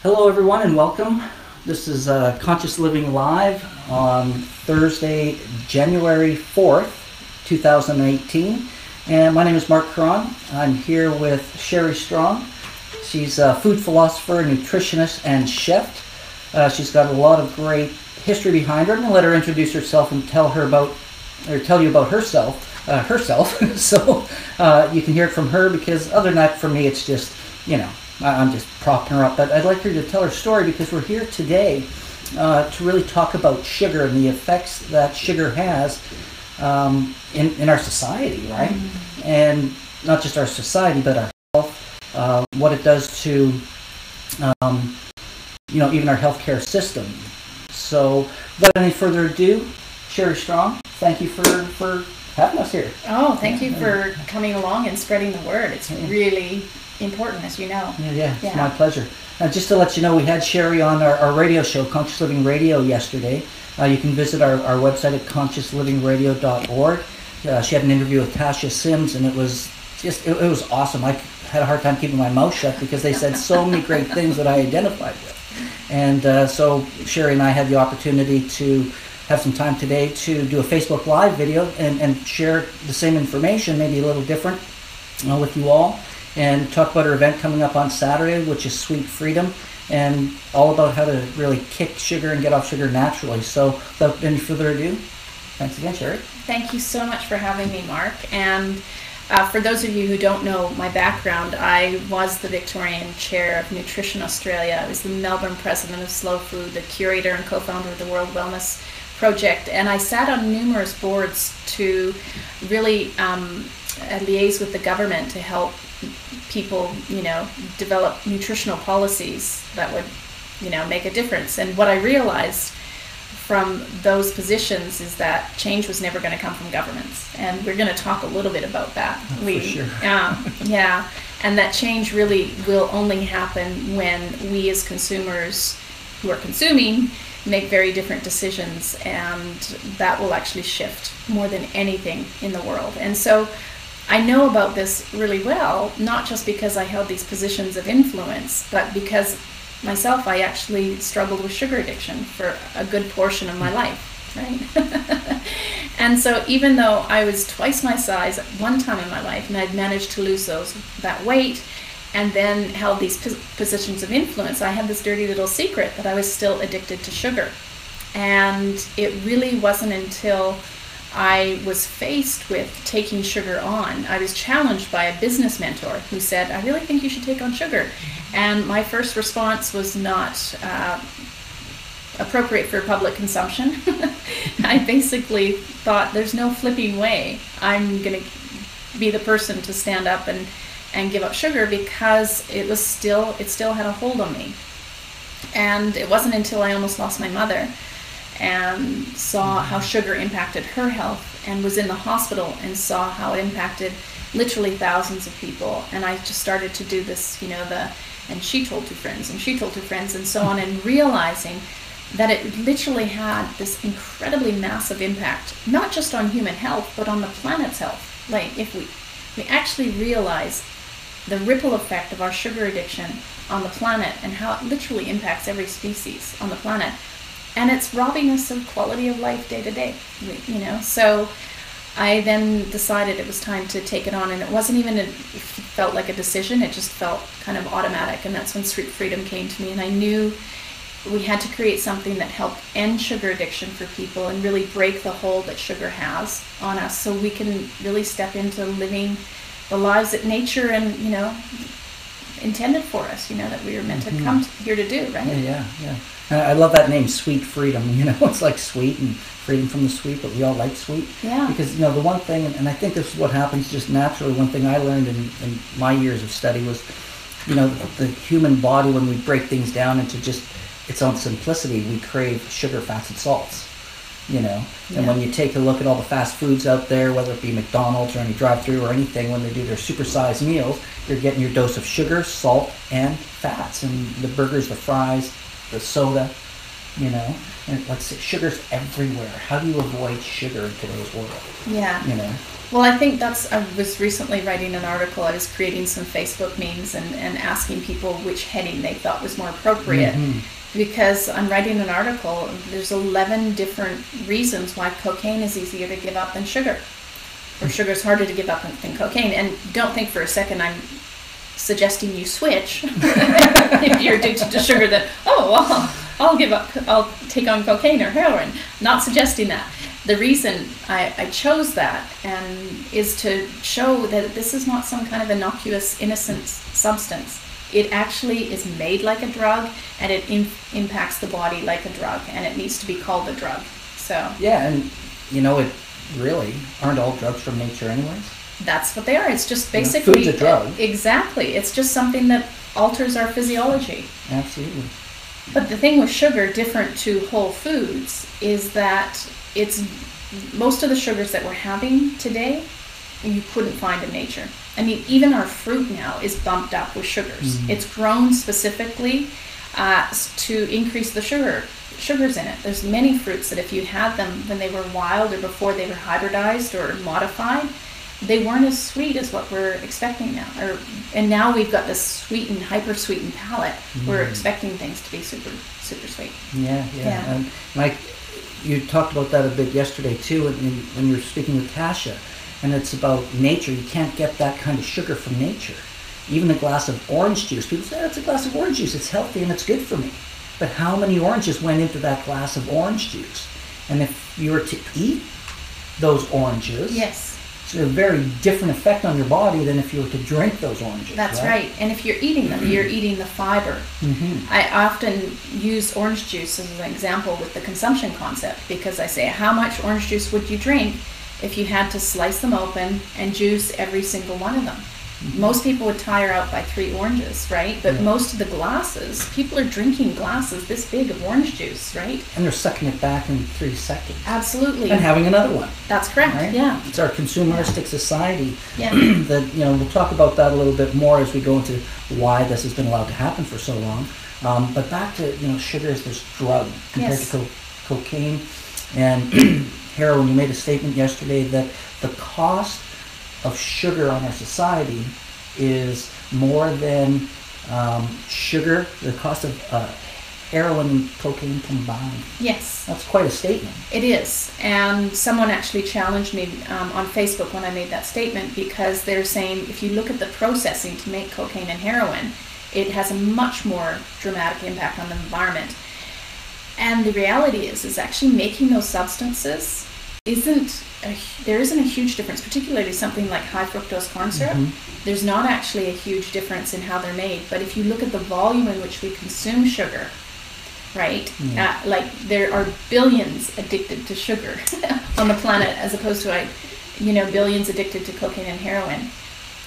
Hello everyone and welcome. This is Conscious Living Live on Thursday, January 4th, 2018. And my name is Mark Caron. I'm here with Sherry Strong. She's a food philosopher, nutritionist, and chef. She's got a lot of great history behind her. I'm going to let her introduce herself and tell you about herself. So you can hear it from her, because other than that, for me, it's just, I'm just propping her up. But I'd like her to tell her story, because we're here today to really talk about sugar and the effects that sugar has in our society, right? Mm-hmm. And not just our society, but our health, what it does to, even our healthcare system. So, without any further ado, Sherry Strong, thank you for having us here. Oh, thank you for coming along and spreading the word. It's really important, as you know. Yeah, it's my pleasure. Just to let you know, we had Sherry on our radio show, Conscious Living Radio, yesterday. You can visit our website at consciouslivingradio.org. She had an interview with Tasha Sims, and it was it was awesome. I had a hard time keeping my mouth shut, because they said so many great things that I identified with. And so Sherry and I had the opportunity to have some time today to do a Facebook Live video and share the same information, maybe a little different, with you all, and talk about our event coming up on Saturday, which is Sweet Freedom, and all about how to really kick sugar and get off sugar naturally. So without any further ado, thanks again, Sherry. Thank you so much for having me, Mark. And for those of you who don't know my background, I was the Victorian Chair of Nutrition Australia. I was the Melbourne President of Slow Food, the curator and co-founder of the World Wellness Project, and I sat on numerous boards to really liaise with the government to help people, develop nutritional policies that would, make a difference. And what I realized from those positions is that change was never going to come from governments, and we're going to talk a little bit about that. For sure. And that change really will only happen when we as consumers who are consuming make very different decisions, and that will actually shift more than anything in the world. And so I know about this really well, not just because I held these positions of influence, but because myself, I actually struggled with sugar addiction for a good portion of my life, right? And so even though I was twice my size at one time in my life, and I'd managed to lose that weight, and then held these positions of influence, I had this dirty little secret that I was still addicted to sugar. And it really wasn't until I was faced with taking sugar on, I was challenged by a business mentor who said, I really think you should take on sugar. And my first response was not appropriate for public consumption. I basically thought, there's no flipping way I'm going to be the person to stand up and give up sugar, because it still had a hold on me. And it wasn't until I almost lost my mother and saw how sugar impacted her health, and was in the hospital and saw how it impacted literally thousands of people. And I just started to do this, and she told two friends, and she told two friends, and so on, and realizing that it literally had this incredibly massive impact, not just on human health, but on the planet's health. Like, if we actually realize the ripple effect of our sugar addiction on the planet, and how it literally impacts every species on the planet, and it's robbing us of quality of life day to day, So I then decided it was time to take it on, and it felt like a decision, it just felt kind of automatic. And that's when Sweet Freedom came to me, and I knew we had to create something that helped end sugar addiction for people and really break the hold that sugar has on us, so we can really step into living the lives that nature and intended for us, that we were meant to come here to do, right? Yeah. I love that name, Sweet Freedom. It's like sweet and freedom from the sweet, but we all like sweet. Yeah. Because the one thing, and I think this is what happens just naturally. One thing I learned in my years of study was, the human body, when we break things down into just its own simplicity, we crave sugar, fats, and salts. And when you take a look at all the fast foods out there, whether it be McDonald's or any drive-through or anything, when they do their supersized meals, you're getting your dose of sugar, salt, and fats, and the burgers, the fries, the soda. you know, and let's say sugar's everywhere. How do you avoid sugar in today's world? Yeah. You know? Well, I think I was recently writing an article. I was creating some Facebook memes and asking people which heading they thought was more appropriate. Because I'm writing an article, there's 11 different reasons why cocaine is easier to give up than sugar. Or sugar is harder to give up than cocaine. And don't think for a second I'm suggesting you switch if you're addicted to sugar, that, oh, well, I'll take on cocaine or heroin. Not suggesting that. The reason I chose that is to show that this is not some kind of innocuous, innocent substance. It actually is made like a drug, and it impacts the body like a drug, and it needs to be called a drug. So yeah, and you know, it really aren't all drugs from nature anyways. That's what they are. It's just basically, food's a drug. Exactly. It's just something that alters our physiology. Absolutely. But the thing with sugar, different to whole foods, is that it's most of the sugars that we're having today, you couldn't find in nature. I mean, even our fruit now is bumped up with sugars. It's grown specifically to increase the sugars in it. There's many fruits that if you had them when they were wild or before they were hybridized or modified, they weren't as sweet as what we're expecting now. And now we've got this sweetened, hyper-sweetened palate. We're expecting things to be super, super sweet. Yeah. And like you talked about that a bit yesterday too, when you were speaking with Tasha, and it's about nature. You can't get that kind of sugar from nature. Even a glass of orange juice, people say, it's a glass of orange juice, it's healthy and it's good for me. But how many oranges went into that glass of orange juice? And if you were to eat those oranges, yes, it's a very different effect on your body than if you were to drink those oranges. That's right. And if you're eating them, you're eating the fiber. I often use orange juice as an example with the consumption concept, because I say, how much orange juice would you drink if you had to slice them open and juice every single one of them? Most people would tire out by 3 oranges, right? But most of the glasses, people are drinking glasses this big of orange juice, right? And they're sucking it back in 3 seconds. Absolutely. And having another one. That's correct, right? Yeah. It's our consumeristic society. Yeah. That, you know, we'll talk about that a little bit more as we go into why this has been allowed to happen for so long. But back to, you know, sugar is this drug compared to cocaine and heroin. You made a statement yesterday that the cost of sugar on our society is more than sugar, the cost of heroin and cocaine combined. Yes. That's quite a statement. It is. And someone actually challenged me on Facebook when I made that statement, because they're saying if you look at the processing to make cocaine and heroin, it has a much more dramatic impact on the environment. And the reality is actually making those substances there isn't a huge difference, particularly something like high fructose corn syrup. There's not actually a huge difference in how they're made. But if you look at the volume in which we consume sugar, right, like there are billions addicted to sugar on the planet, as opposed to billions addicted to cocaine and heroin.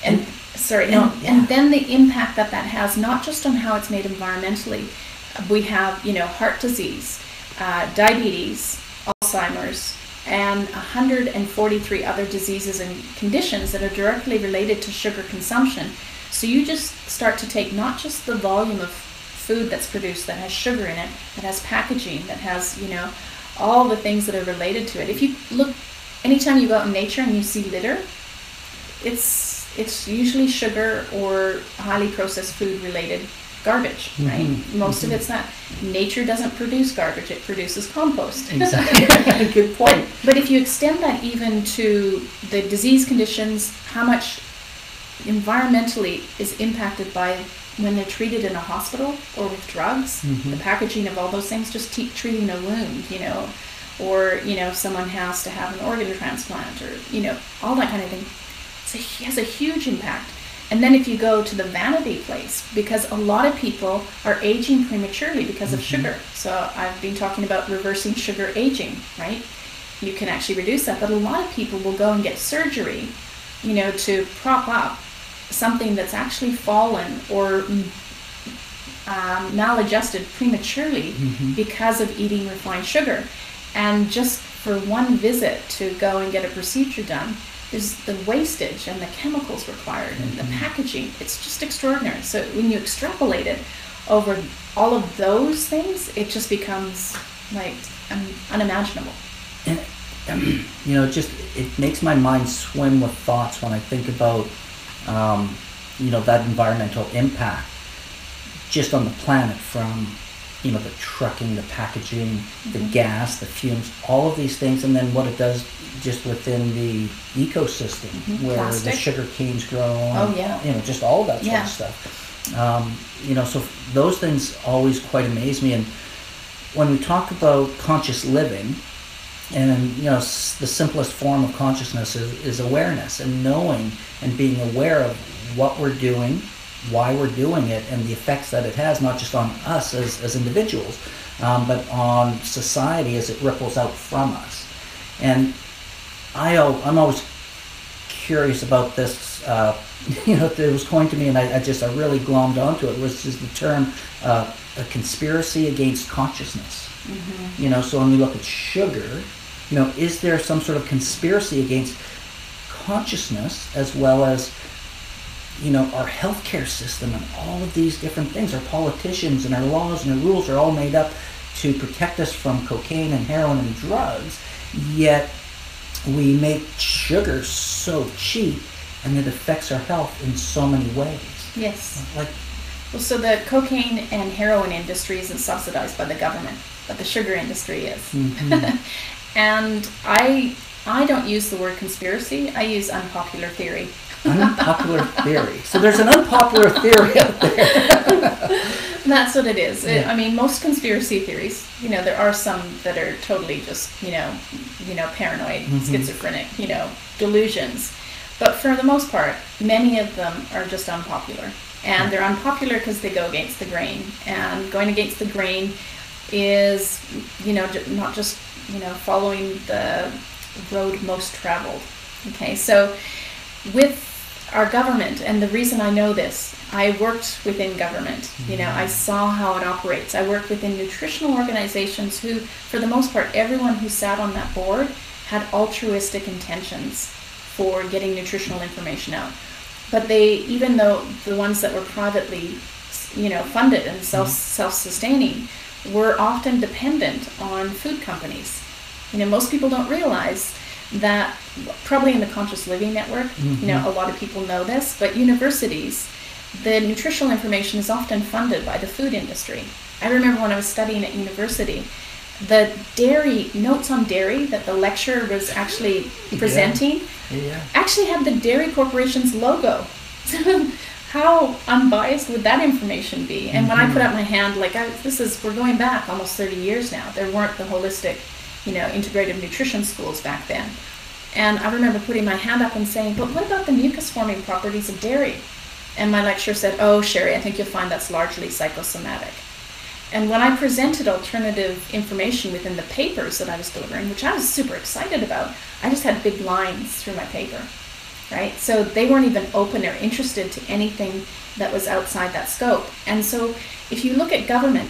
And and then the impact that has, not just on how it's made environmentally. We have heart disease, diabetes, Alzheimer's, and 143 other diseases and conditions that are directly related to sugar consumption. So you just start to take not just the volume of food that's produced that has sugar in it, that has packaging, that has, all the things that are related to it. If you look, anytime you go out in nature and you see litter, it's usually sugar or highly processed food related garbage, right? Most of it's not. Nature doesn't produce garbage, it produces compost. Exactly. Good point. But if you extend that even to the disease conditions, how much environmentally is impacted by when they're treated in a hospital or with drugs, the packaging of all those things, just treating a wound, or, if someone has to have an organ transplant or, all that kind of thing. It has a huge impact. And then if you go to the vanity place, because a lot of people are aging prematurely because of sugar. So I've been talking about reversing sugar aging, right? You can actually reduce that. But a lot of people will go and get surgery, to prop up something that's actually fallen or maladjusted prematurely because of eating refined sugar. And just for one visit to go and get a procedure done, is the wastage and the chemicals required and the packaging. It's just extraordinary. So when you extrapolate it, over all of those things, it just becomes like unimaginable. And it makes my mind swim with thoughts when I think about that environmental impact just on the planet, from the trucking, the packaging, the gas, the fumes, all of these things, and then what it does just within the ecosystem where Plastic. the sugar canes grow. Oh, yeah. Just all of that sort of stuff. So those things always quite amaze me. And when we talk about conscious living, and the simplest form of consciousness is awareness, and knowing and being aware of what we're doing, why we're doing it, and the effects that it has, not just on us as individuals, but on society as it ripples out from us. And I'm always curious about this. It was coined to me, and I really glommed onto it. Was just the term a conspiracy against consciousness. So when we look at sugar, is there some sort of conspiracy against consciousness, as well as our healthcare system and all of these different things? Our politicians and our laws and our rules are all made up to protect us from cocaine and heroin and drugs, yet we make sugar so cheap, and it affects our health in so many ways. Yes. So the cocaine and heroin industry isn't subsidized by the government, but the sugar industry is. And I don't use the word conspiracy. I use unpopular theory. Unpopular theory. So there's an unpopular theory out there. That's what it is. Most conspiracy theories, there are some that are totally just, paranoid, schizophrenic, delusions. But for the most part, many of them are just unpopular. And they're unpopular because they go against the grain. And going against the grain is, not just, following the road most traveled. Okay, so with our government, and the reason I know this, I worked within government. I saw how it operates. I worked within nutritional organizations who, for the most part, everyone who sat on that board had altruistic intentions for getting nutritional information out. But even though the ones that were privately, funded and self-sustaining, were often dependent on food companies. Most people don't realize that, probably in the Conscious Living Network, a lot of people know this, but universities, the nutritional information is often funded by the food industry. I remember when I was studying at university, the dairy, notes on dairy that the lecturer was actually presenting, actually had the Dairy Corporation's logo. How unbiased would that information be? And when I put up my hand, we're going back almost 30 years now. There weren't the holistic, integrative nutrition schools back then. And I remember putting my hand up and saying, but what about the mucus-forming properties of dairy? And my lecturer said, oh, Sherry, I think you'll find that's largely psychosomatic. And when I presented alternative information within the papers that I was delivering, which I was super excited about, I just had big lines through my paper, right? So they weren't even open or interested to anything that was outside that scope. And so if you look at government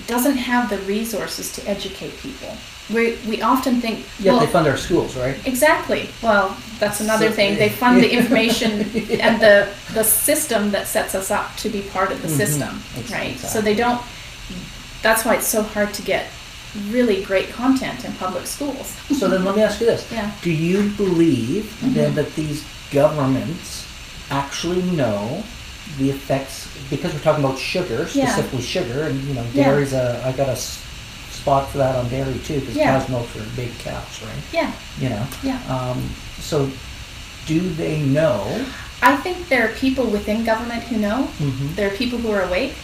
doesn't have the resources to educate people. We often think... Yeah, they fund our schools, right? Exactly. Well, that's another thing. They fund the information and the system that sets us up to be part of the system, right? Exactly. So they don't... That's why it's so hard to get really great content in public schools. So then let me ask you this. Yeah. Do you believe then that these governments actually know the effects, because we're talking about sugar, specifically sugar, and dairy's I got a spot for that on dairy too, because cow's milk for big cows, right? Yeah. So do they know? I think there are people within government who know. There are people who are awake.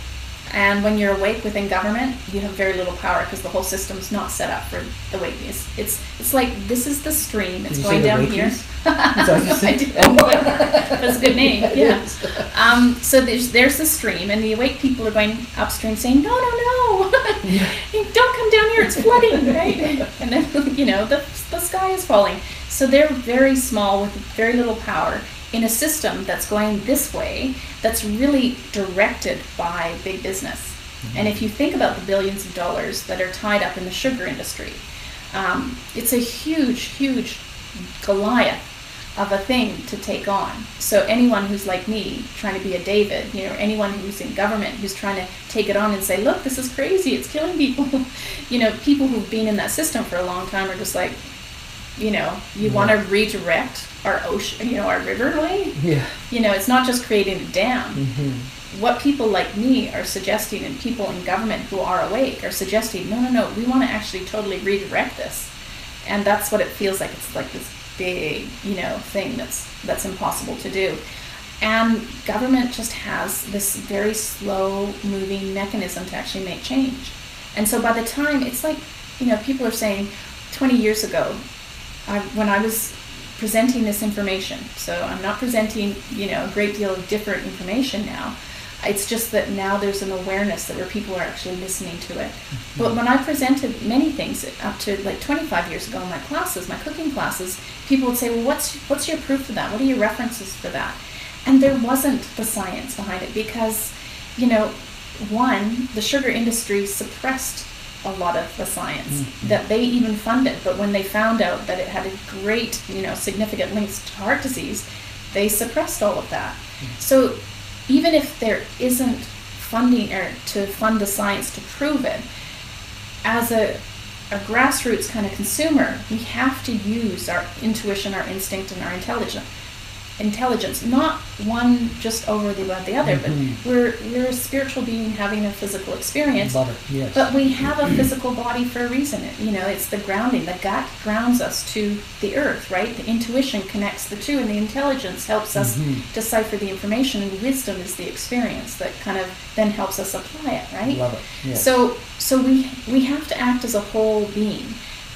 And when you're awake within government, you have very little power because the whole system's not set up for the wakeness. It's like, this is the stream. It's going down here. I did. That's a good name. Yeah. So there's the stream, and the awake people are going upstream, saying, no, don't come down here. It's flooding, right? And then the sky is falling. So they're very small with very little power in a system that's going this way, that's really directed by big business. And if you think about the billions of dollars that are tied up in the sugar industry, it's a huge, huge Goliath of a thing to take on. So anyone who's like me, trying to be a David, you know, anyone who's in government who's trying to take it on and say, look, this is crazy, it's killing people. You know, people who've been in that system for a long time are just like, you know, you want to redirect our ocean, you know, our riverway. Yeah. You know, it's not just creating a dam. What people like me are suggesting, and people in government who are awake are suggesting, no, we want to actually totally redirect this. And that's what it feels like. It's like this big, you know, thing that's impossible to do. And government just has this very slow moving mechanism to actually make change. And so by the time, it's like, you know, people are saying 20 years ago, when I was presenting this information, so I'm not presenting, you know, a great deal of different information now. It's just that now there's an awareness that where people are actually listening to it. But when I presented many things up to like 25 years ago in my classes, my cooking classes, people would say, well, what's your proof for that? What are your references for that? And there wasn't the science behind it because, you know, one, the sugar industry suppressed a lot of the science that they even funded. But when they found out that it had a great, you know, significant links to heart disease, they suppressed all of that. So even if there isn't funding or to fund the science to prove it, as a grassroots kind of consumer, we have to use our intuition, our instinct, and our intelligence, not one just over the other, but we're a spiritual being having a physical experience. Yes. But we have a physical body for a reason. You know, it's the grounding. The gut grounds us to the earth, right? The intuition connects the two, and the intelligence helps us decipher the information, and wisdom is the experience that kind of then helps us apply it, right? Love it. Yes. So we have to act as a whole being,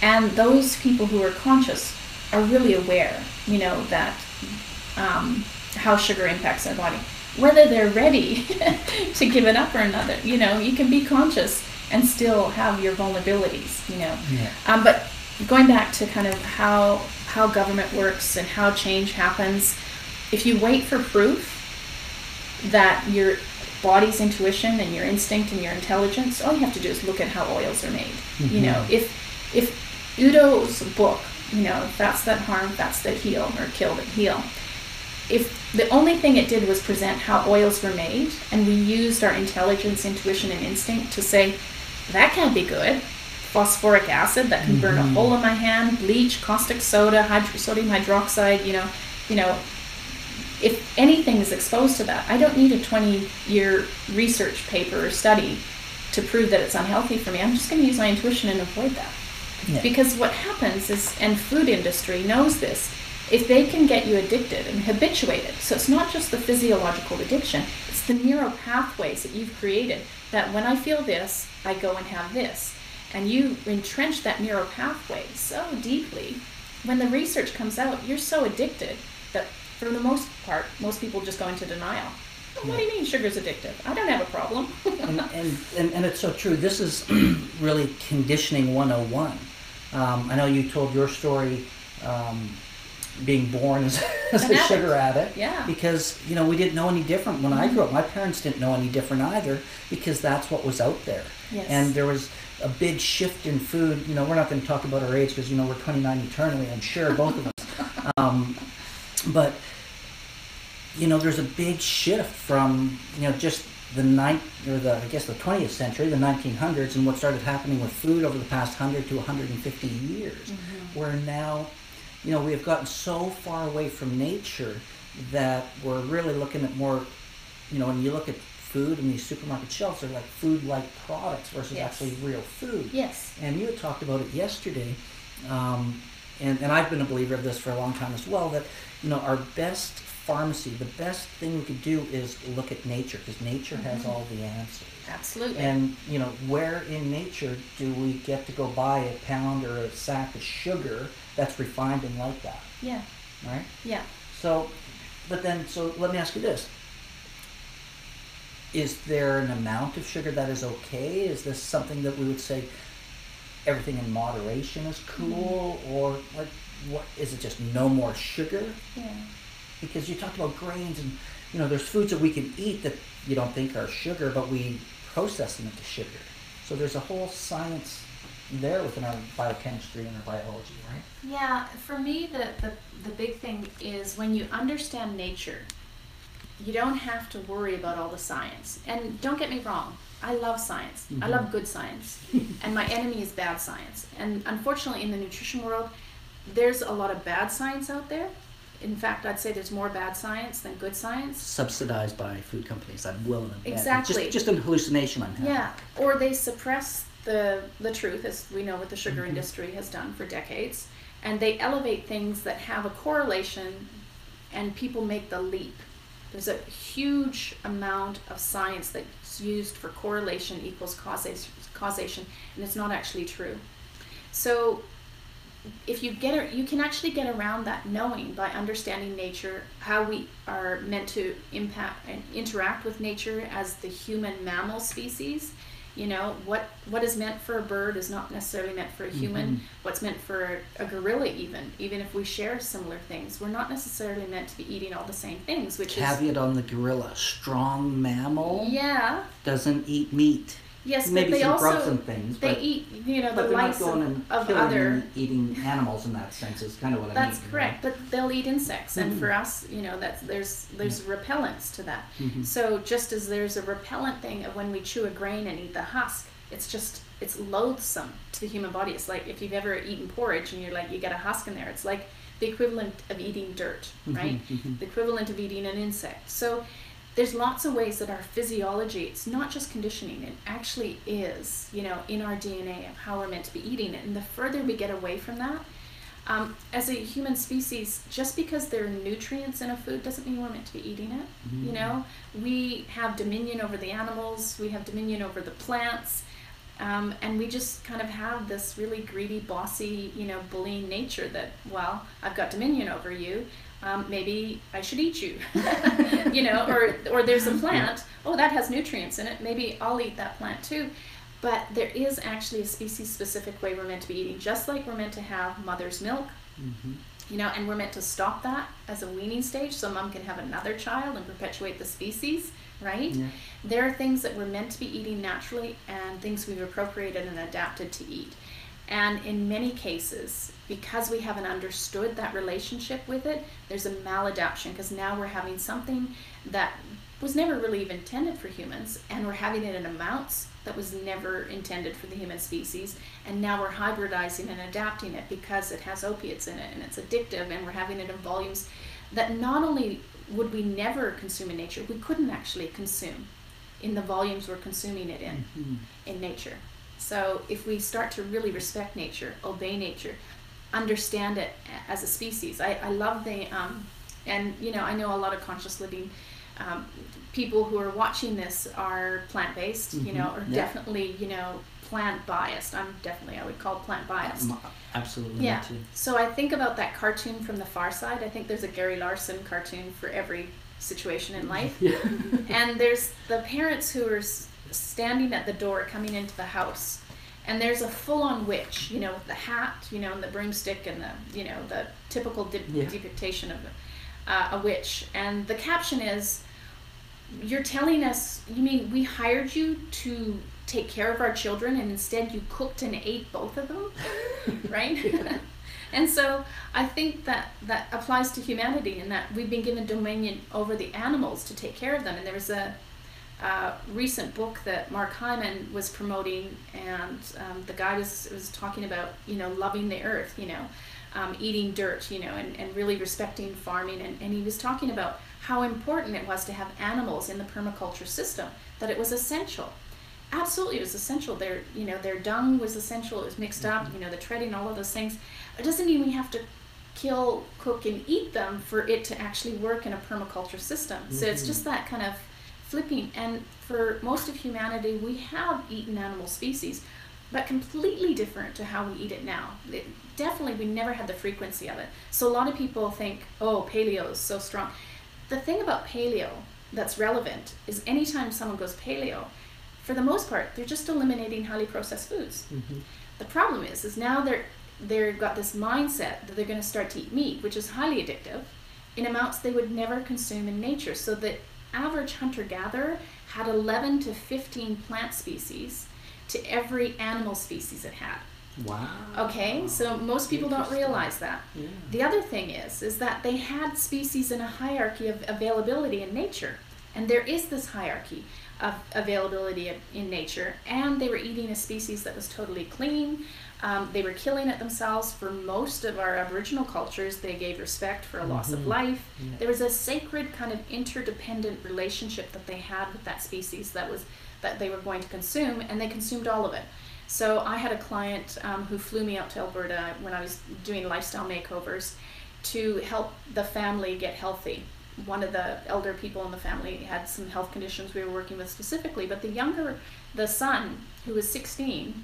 and those people who are conscious are really aware, you know, that how sugar impacts their body. Whether they're ready to give it up or another, you know, you can be conscious and still have your vulnerabilities, you know. Yeah. But going back to kind of how government works and how change happens, if you wait for proof that your body's intuition and your instinct and your intelligence, all you have to do is look at how oils are made. You know, if Udo's book, you know, fats that harm, fats that heal, or kill that heal, if the only thing it did was present how oils were made, and we used our intelligence, intuition, and instinct to say, that can't be good. Phosphoric acid, that can burn a hole in my hand, bleach, caustic soda, sodium hydroxide, you know, if anything is exposed to that, I don't need a 20-year research paper or study to prove that it's unhealthy for me. I'm just going to use my intuition and avoid that. Yeah. Because what happens is, and food industry knows this, if they can get you addicted and habituated, so it's not just the physiological addiction, it's the neural pathways that you've created, that when I feel this, I go and have this. And you entrench that neural pathway so deeply, when the research comes out, you're so addicted that for the most part, most people just go into denial. Well, what do you mean sugar's addictive? I don't have a problem. and it's so true. This is really conditioning 101. I know you told your story, being born as a sugar addict. Yeah. Because, you know, we didn't know any different when I grew up. My parents didn't know any different either, because that's what was out there. Yes. And there was a big shift in food. You know, we're not going to talk about our age because, you know, we're 29 eternally, I'm sure, both of us. But, you know, there's a big shift from, you know, just the 20th century, the 1900s, and what started happening with food over the past 100 to 150 years, where now, you know, we have gotten so far away from nature that we're really looking at more, you know, when you look at food in these supermarket shelves, they're like food-like products versus actually real food. Yes. And you had talked about it yesterday, and I've been a believer of this for a long time as well, that, you know, our best pharmacy, the best thing we could do is look at nature, because nature has all the answers. Absolutely. And, you know, where in nature do we get to go buy a pound or a sack of sugar that's refined and like that? Yeah. Right? Yeah. So let me ask you this. Is there an amount of sugar that is okay? Is this something that we would say everything in moderation is cool? Or like, what is it, just no more sugar? Yeah. Because you talked about grains, and, you know, there's foods that we can eat that you don't think are sugar, but we process them into sugar. So there's a whole science, there within our biochemistry and our biology, right? Yeah, for me, the big thing is when you understand nature, you don't have to worry about all the science. And don't get me wrong, I love science. I love good science. And my enemy is bad science. And unfortunately, in the nutrition world, there's a lot of bad science out there. In fact, I'd say there's more bad science than good science. Subsidized by food companies, I'm willing to bet. Exactly. Just an hallucination I'm having. Yeah, or they suppress the truth, as we know what the sugar industry has done for decades, and they elevate things that have a correlation, and people make the leap. There's a huge amount of science that's used for correlation equals causation, and it's not actually true. So if you can actually get around that knowing by understanding nature, how we are meant to impact and interact with nature as the human mammal species. You know, what is meant for a bird is not necessarily meant for a human. What's meant for a gorilla, even if we share similar things, we're not necessarily meant to be eating all the same things. Which caveat on the gorilla: strong mammal. Yeah. Doesn't eat meat. Yes, maybe but they some also grubs and things. They eat, the lice of other and eating animals in that sense is kind of what I mean. That's correct, right? But they'll eat insects, and for us, there's repellents to that. So just as there's a repellent thing of when we chew a grain and eat the husk, it's loathsome to the human body. It's like if you've ever eaten porridge and you're like you get a husk in there. It's like the equivalent of eating dirt, right? The equivalent of eating an insect. So there's lots of ways that our physiology, it's not just conditioning, it actually is, in our DNA of how we're meant to be eating it. And the further we get away from that, as a human species, just because there are nutrients in a food doesn't mean we're meant to be eating it. We have dominion over the animals, we have dominion over the plants, and we just kind of have this really greedy, bossy, bullying nature that, well, I've got dominion over you. Maybe I should eat you, or there's a plant, that has nutrients in it, maybe I'll eat that plant too. But there is actually a species-specific way we're meant to be eating, just like we're meant to have mother's milk, and we're meant to stop that as a weaning stage so mom can have another child and perpetuate the species, right? Yeah. There are things that we're meant to be eating naturally and things we've appropriated and adapted to eat. And in many cases, because we haven't understood that relationship with it, there's a maladaptation, because now we're having something that was never really even intended for humans, and we're having it in amounts that was never intended for the human species, and now we're hybridizing and adapting it because it has opiates in it and it's addictive, and we're having it in volumes that not only would we never consume in nature, we couldn't actually consume in the volumes we're consuming it in nature. So if we start to really respect nature, obey nature, understand it as a species, I love the, and I know a lot of conscious living people who are watching this are plant-based, or definitely, plant-biased. I would call plant biased. Absolutely. Yeah. Me too. So I think about that cartoon from The Far Side. I think there's a Gary Larson cartoon for every situation in life. And there's the parents who are standing at the door coming into the house, and there's a full-on witch, with the hat, and the broomstick and the, the typical depiction of a witch. And the caption is, "You're telling us, you mean we hired you to take care of our children, and instead you cooked and ate both of them?" Right? And so I think that applies to humanity, in that we've been given dominion over the animals to take care of them. And there was a recent book that Mark Hyman was promoting, and the guy was talking about, loving the earth, eating dirt, and really respecting farming. And he was talking about how important it was to have animals in the permaculture system, that it was essential. Absolutely, it was essential. Their dung was essential. It was mixed up, the treading, all of those things. It doesn't mean we have to kill, cook, and eat them for it to actually work in a permaculture system. So it's just that kind of flipping. And for most of humanity, we have eaten animal species, but completely different to how we eat it now. Definitely, we never had the frequency of it. So a lot of people think, paleo is so strong. The thing about paleo that's relevant is anytime someone goes paleo, for the most part, they're just eliminating highly processed foods. The problem is now they've got this mindset that they're going to start to eat meat, which is highly addictive, in amounts they would never consume in nature. So the average hunter-gatherer had 11 to 15 plant species to every animal species it had. Wow. Okay, so most people don't realize that. Yeah. The other thing is that they had species in a hierarchy of availability in nature. And there is this hierarchy of availability in nature, and they were eating a species that was totally clean. They were killing it themselves. For most of our Aboriginal cultures, they gave respect for a loss of life. Yeah. There was a sacred kind of interdependent relationship that they had with that species that they were going to consume, and they consumed all of it. So I had a client who flew me out to Alberta when I was doing lifestyle makeovers to help the family get healthy. One of the elder people in the family had some health conditions we were working with specifically, but the son, who was 16,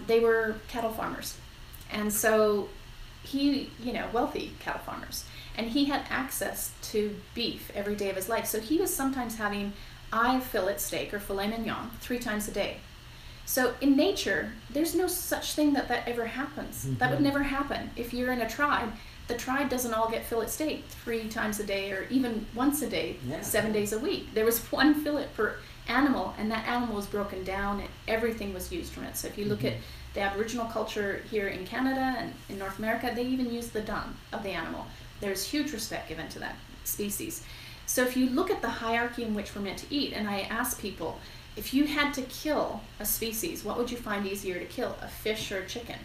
they were cattle farmers. And so he, wealthy cattle farmers, and he had access to beef every day of his life. So he was sometimes having fillet steak or filet mignon 3 times a day. So in nature, there's no such thing that ever happens. That would never happen. If you're in a tribe, the tribe doesn't all get fillet steak 3 times a day or even once a day, 7 days a week. There was 1 fillet per animal, and that animal was broken down and everything was used from it. So if you look at the Aboriginal culture here in Canada and in North America, they even use the dung of the animal. There's huge respect given to that species. So if you look at the hierarchy in which we're meant to eat, and I ask people, if you had to kill a species, what would you find easier to kill, a fish or a chicken?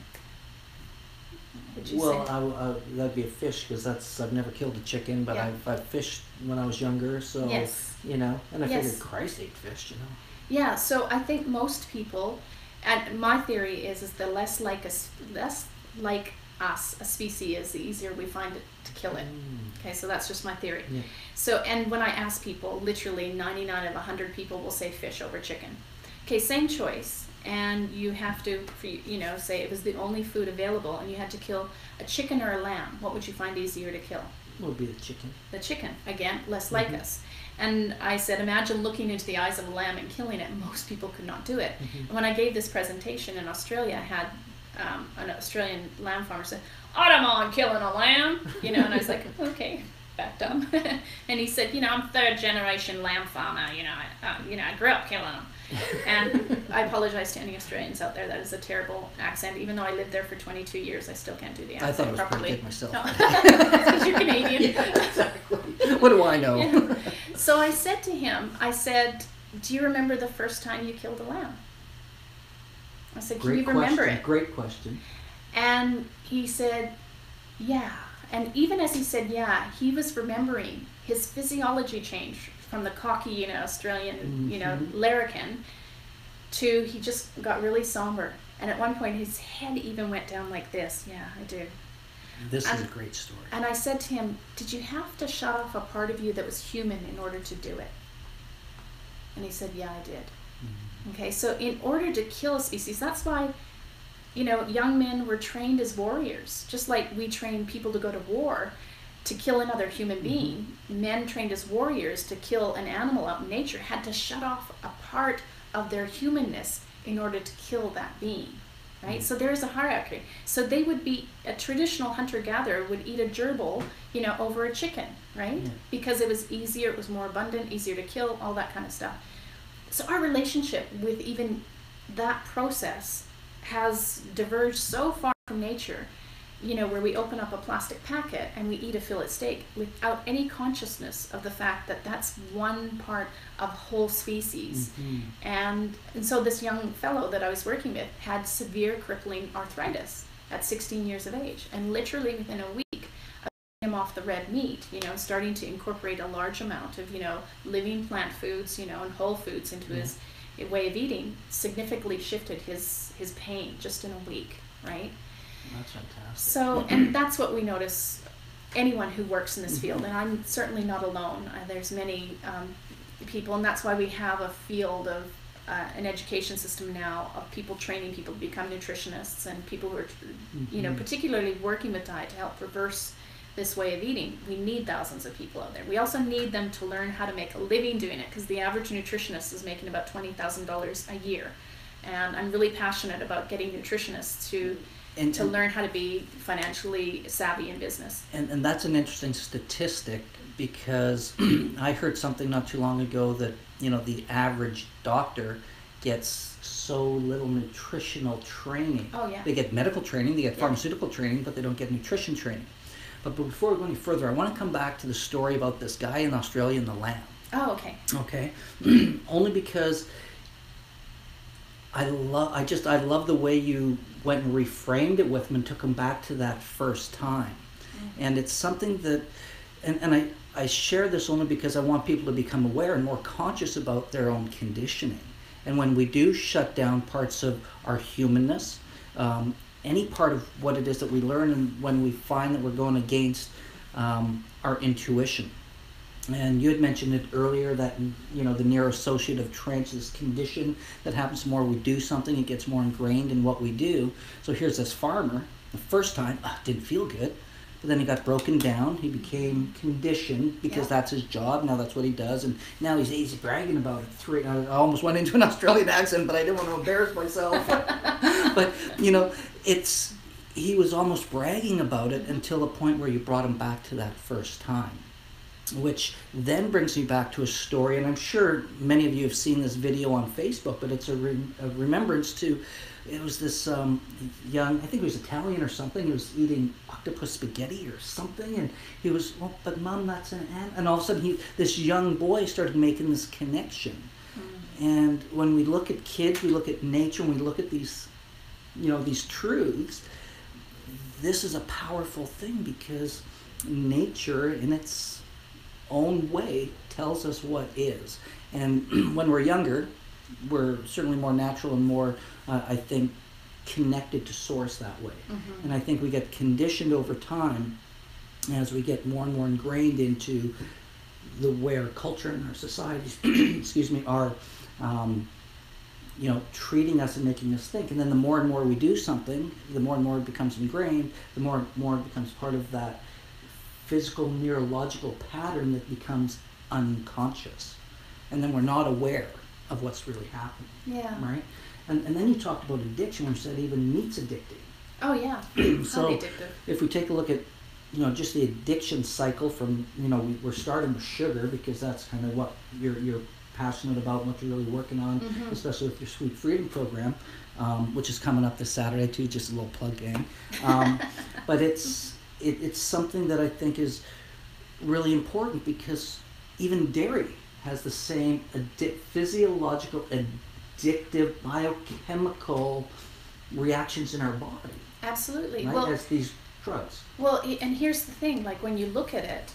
Well, that'd be a fish, because I've never killed a chicken, but I've fished when I was younger, so, and I figured Christ ate fish, Yeah, so I think most people, and my theory is the less like us a species is, the easier we find it to kill it. Okay, so that's just my theory. Yeah. So, and when I ask people, literally 99 of 100 people will say fish over chicken. Okay, same choice, and you have to, say it was the only food available, and you had to kill a chicken or a lamb. What would you find easier to kill? It would be the chicken. The chicken, again, less like us. And I said, imagine looking into the eyes of a lamb and killing it. Most people could not do it. And when I gave this presentation in Australia, I had an Australian lamb farmer say, I don't mind killing a lamb, and I was like, okay, backed up. And he said, I'm 3rd generation lamb farmer, I grew up killing them. And I apologize to any Australians out there. That is a terrible accent. Even though I lived there for 22 years, I still can't do the accent properly. I thought it was pretty good myself. No. Because you're Canadian. Yeah, exactly. What do I know? Yeah. So I said to him, do you remember the first time you killed a lamb? I said, can you remember it? Great question. And he said, yeah. And even as he said, yeah, he was remembering his physiology change from the cocky, Australian, larrikin, to he just got really somber. And at one point, his head even went down like this. Yeah, I do. This is a great story. And I said to him, did you have to shut off a part of you that was human in order to do it? And he said, yeah, I did. Okay, so in order to kill a species, that's why, young men were trained as warriors. Just like we train people to go to war to kill another human being, men trained as warriors to kill an animal out in nature had to shut off a part of their humanness in order to kill that being, right? So there is a hierarchy. So they would be, a traditional hunter-gatherer would eat a gerbil, over a chicken, right? Yeah. Because it was easier, it was more abundant, easier to kill, all that kind of stuff. So our relationship with even that process has diverged so far from nature, where we open up a plastic packet and we eat a fillet steak without any consciousness of the fact that that's one part of whole species. And so this young fellow that I was working with had severe crippling arthritis at 16 years of age. And literally within a week of getting him off the red meat, starting to incorporate a large amount of, living plant foods, and whole foods into his way of eating, significantly shifted his pain just in a week, right? That's fantastic. So, and that's what we notice, anyone who works in this field, and I'm certainly not alone. There's many people, and that's why we have a field of an education system now of people training people to become nutritionists and people who are, particularly working with diet to help reverse this way of eating. We need thousands of people out there. We also need them to learn how to make a living doing it, because the average nutritionist is making about $20,000 a year. And I'm really passionate about getting nutritionists to learn how to be financially savvy in business. And that's an interesting statistic, because I heard something not too long ago that, the average doctor gets so little nutritional training. Oh, yeah. They get medical training, they get pharmaceutical training, but they don't get nutrition training. But before we go any further, I want to come back to the story about this guy in Australia and the lamb. Oh, okay. Okay, only because I love the way you went and reframed it with him and took him back to that first time. And it's something that, and I share this only because I want people to become aware and more conscious about their own conditioning. And when we do shut down parts of our humanness, any part of what it is that we learn, and when we find that we're going against our intuition. And you had mentioned it earlier that, you know, the neuroassociative trance, this condition that happens the more we do something, it gets more ingrained in what we do. So here's this farmer, the first time, didn't feel good, but then he got broken down, he became conditioned because that's his job, now that's what he does, and now he's bragging about it. I almost went into an Australian accent, but I didn't want to embarrass myself. But, you know, he was almost bragging about it until the point where you brought him back to that first time. Which then brings me back to a story, and I'm sure many of you have seen this video on Facebook, but it's a remembrance to, it was this young, I think he was Italian or something, he was eating octopus spaghetti or something, and he was, well, but Mom, that's an ant, and all of a sudden this young boy started making this connection. And when we look at kids, we look at nature, and we look at these, you know, these truths, this is a powerful thing because nature in its own way tells us what is. And when we're younger, we're certainly more natural and more, I think, connected to source that way. And I think we get conditioned over time as we get more and more ingrained into the way our culture and our societies, excuse me, are, you know, treating us and making us think. And then the more and more we do something, the more and more it becomes ingrained, the more and more it becomes part of that physical neurological pattern that becomes unconscious, and then we're not aware of what's really happening. Right. And then you talked about addiction, when you said even meat's addicting. Oh yeah. So addictive. If we take a look at, you know, just the addiction cycle from, you know, we're starting with sugar because that's kind of what you're passionate about and what you're really working on, especially with your Sweet Freedom program, which is coming up this Saturday too, just a little plug, gang. But it's something that I think is really important because even dairy has the same physiological, addictive, biochemical reactions in our body. Absolutely. Right? As these drugs. Well, and here's the thing, like when you look at it,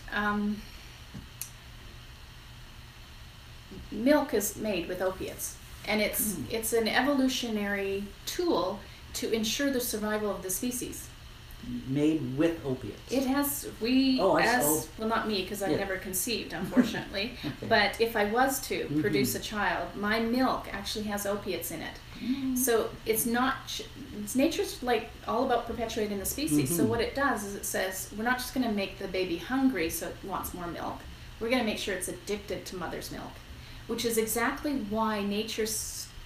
milk is made with opiates, and it's an evolutionary tool to ensure the survival of the species. Made with opiates. It has, well, not me, because I've never conceived, unfortunately, but if I was to produce a child, my milk actually has opiates in it. So it's nature's like all about perpetuating the species. So what it does is it says, we're not just going to make the baby hungry so it wants more milk. We're going to make sure it's addicted to mother's milk, which is exactly why nature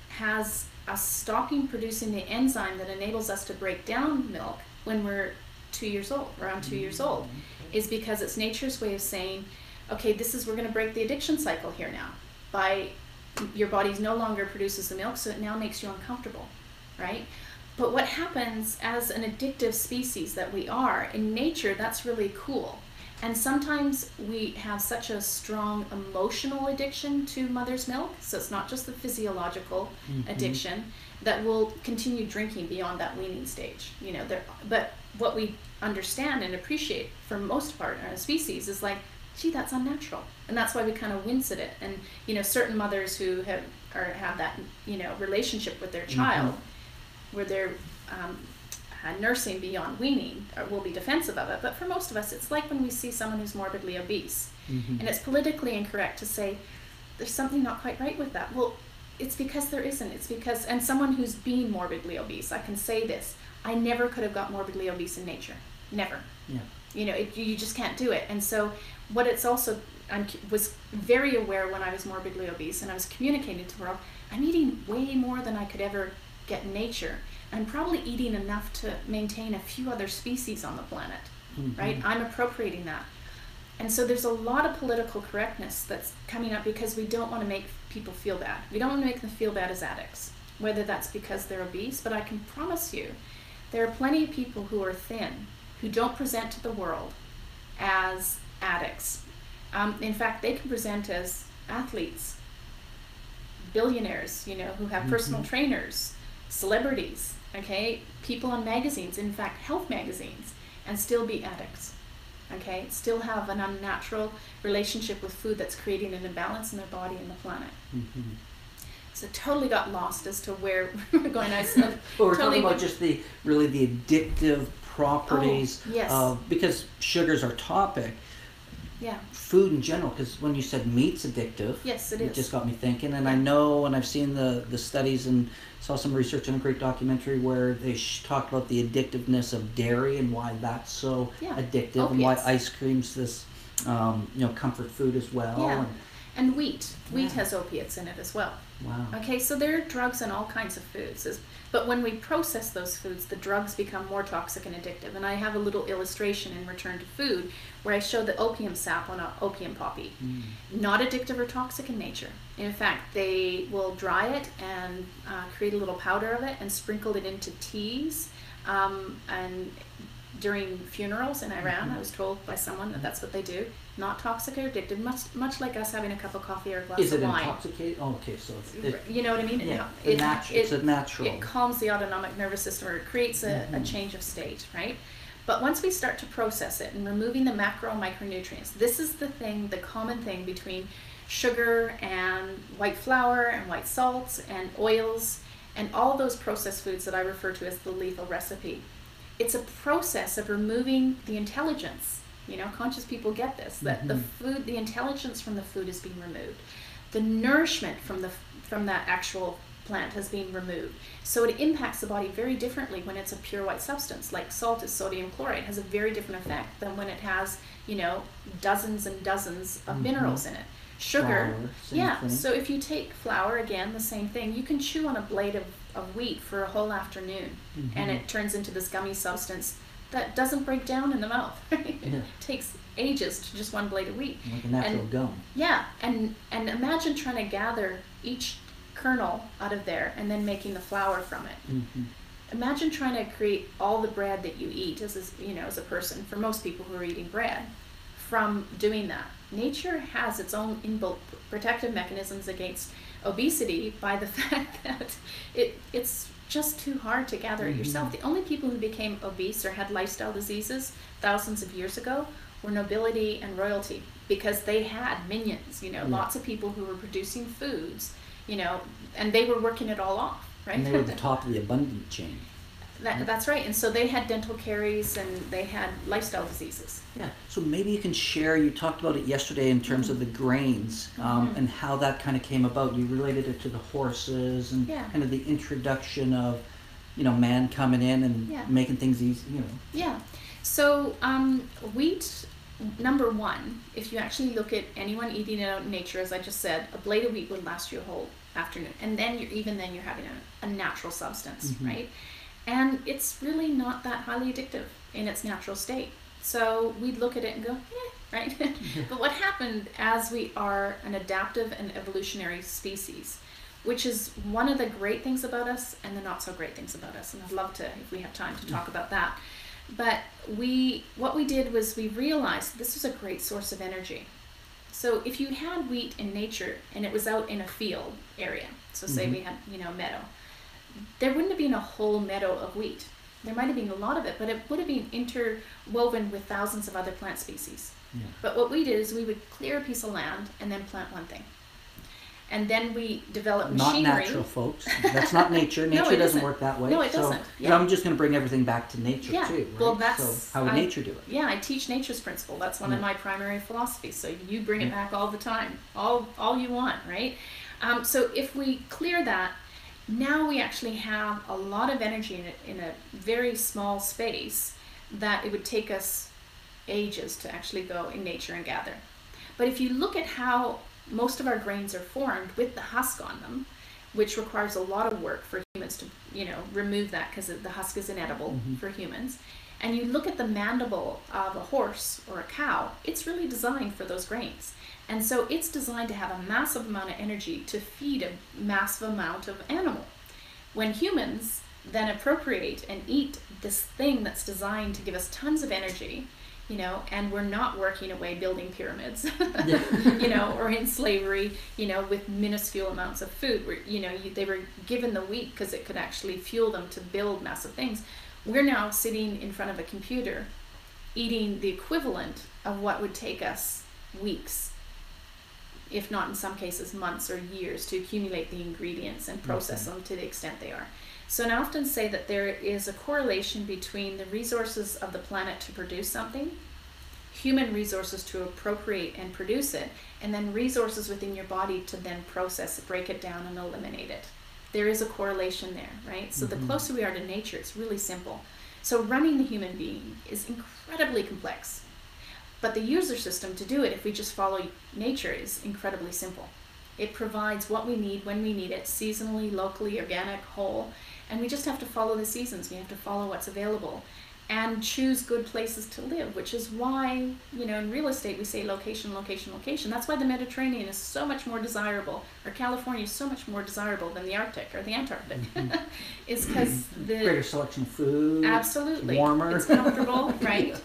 has us stopping producing the enzyme that enables us to break down milk when we're 2 years old, around 2 years old, is because it's nature's way of saying, okay, we're going to break the addiction cycle here now. By your body no longer produces the milk, so it now makes you uncomfortable, right? But what happens as an addictive species that we are, in nature, that's really cool. And sometimes we have such a strong emotional addiction to mother's milk, so it's not just the physiological addiction, that we'll continue drinking beyond that weaning stage. You know, but what we understand and appreciate for most part in our species is like, gee, that's unnatural. And that's why we kind of wince at it. And, you know, certain mothers who have that, you know, relationship with their child, where they're nursing beyond weaning, will be defensive of it. But for most of us, it's like when we see someone who's morbidly obese. And it's politically incorrect to say, there's something not quite right with that. Well, it's because there isn't. It's because, and someone who's been morbidly obese, I can say this, I never could have got morbidly obese in nature. Never. Yeah. You know, you just can't do it. And so what it's also, I was very aware when I was morbidly obese and I was communicating to the world, I'm eating way more than I could ever get in nature. I'm probably eating enough to maintain a few other species on the planet, right? I'm appropriating that. And so there's a lot of political correctness that's coming up because we don't want to make people feel bad. We don't want to make them feel bad as addicts, whether that's because they're obese, but I can promise you there are plenty of people who are thin who don't present to the world as addicts. In fact, they can present as athletes, billionaires, who have personal trainers, celebrities, okay, people on magazines, in fact, health magazines, and still be addicts. Okay, still have an unnatural relationship with food that's creating an imbalance in their body and the planet. So totally got lost as to where we're going. But we're talking about just the addictive properties of, because sugar's our topic. Yeah. Food in general, because when you said meat's addictive, yes, it is. It just got me thinking. And I know, and I've seen the studies and saw some research in a great documentary where they talked about the addictiveness of dairy and why that's so addictive, Opiates. and why ice cream's this comfort food as well. Yeah. And wheat. Wheat has opiates in it as well. Wow. Okay, so there are drugs in all kinds of foods. But when we process those foods, the drugs become more toxic and addictive. And I have a little illustration in Return to Food where I show the opium sap on an opium poppy. Not addictive or toxic in nature. In fact, they will dry it and create a little powder of it and sprinkle it into teas. And during funerals in Iran, I was told by someone that that's what they do. Not toxic or addictive, much like us having a cup of coffee or a glass of wine. Is it intoxicating? Oh, okay, so you know what I mean? Yeah, it's a natural. It calms the autonomic nervous system, or it creates a change of state, right? But once we start to process it and removing the macro and micronutrients, this is the common thing between sugar and white flour and white salts and oils and all those processed foods that I refer to as the lethal recipe. It's a process of removing the intelligence. Conscious people get this, that the intelligence from the food is being removed. The nourishment from that actual plant has been removed. So it impacts the body very differently when it's a pure white substance. Like salt is sodium chloride, has a very different effect than when it has, dozens and dozens of minerals in it. Sugar, flour, so if you take flour, again, the same thing. You can chew on a blade of wheat for a whole afternoon, and it turns into this gummy substance that doesn't break down in the mouth. It takes ages to just one blade of wheat. Like a natural gum. Yeah, and imagine trying to gather each kernel out of there and then making the flour from it. Imagine trying to create all the bread that you eat as a person, for most people who are eating bread, from doing that. Nature has its own inbuilt protective mechanisms against obesity by the fact that it's just too hard to gather it yourself. The only people who became obese or had lifestyle diseases thousands of years ago were nobility and royalty, because they had minions, lots of people who were producing foods, and they were working it all off, right? And they were at the top of the abundant chain. That's right. And so they had dental caries and they had lifestyle diseases. Yeah. So maybe you can share, you talked about it yesterday in terms of the grains and how that kind of came about. You related it to the horses and kind of the introduction of, man coming in and making things easy, Yeah. So wheat, number one, if you actually look at anyone eating it out in nature, as I just said, a blade of wheat would last you a whole afternoon. And then you're having a natural substance, right? And it's really not that highly addictive in its natural state. So we'd look at it and go, right? But what happened as we are an adaptive and evolutionary species, which is one of the great things about us and the not so great things about us. And I'd love to, if we have time, to talk about that. But what we did was we realized this was a great source of energy. So if you had wheat in nature and it was out in a field area, so say we had, a meadow, there wouldn't have been a whole meadow of wheat. There might have been a lot of it, but it would have been interwoven with thousands of other plant species. Yeah. But what we did is we would clear a piece of land and then plant one thing. And then we developed machinery. Not natural, folks. That's not nature. Nature doesn't work that way. No, it doesn't. So I'm just going to bring everything back to nature too, right? Well, that's... So how would nature do it? Yeah, I teach nature's principle. That's one of my primary philosophies. So you bring it back all the time. All you want, right? So if we clear that, now we actually have a lot of energy in a very small space that it would take us ages to actually go in nature and gather. But if you look at how most of our grains are formed with the husk on them, which requires a lot of work for humans to, remove that because the husk is inedible for humans. And you look at the mandible of a horse or a cow, it's really designed for those grains. And so it's designed to have a massive amount of energy to feed a massive amount of animal. When humans then appropriate and eat this thing that's designed to give us tons of energy, and we're not working away building pyramids, or in slavery, with minuscule amounts of food. They were given the wheat because it could actually fuel them to build massive things. We're now sitting in front of a computer eating the equivalent of what would take us weeks, if not in some cases months or years, to accumulate the ingredients and process them to the extent they are. So I often say that there is a correlation between the resources of the planet to produce something, human resources to appropriate and produce it, and then resources within your body to then process it, break it down, and eliminate it. There is a correlation there, right? So the closer we are to nature, it's really simple. So running the human being is incredibly complex. But the user system to do it, if we just follow nature, is incredibly simple. It provides what we need when we need it, seasonally, locally, organic, whole. And we just have to follow the seasons. We have to follow what's available and choose good places to live, which is why, in real estate, we say location, location, location. That's why the Mediterranean is so much more desirable, or California is so much more desirable than the Arctic or the Antarctic. Is because the greater selection of food. Absolutely. Warmer. It's comfortable, right?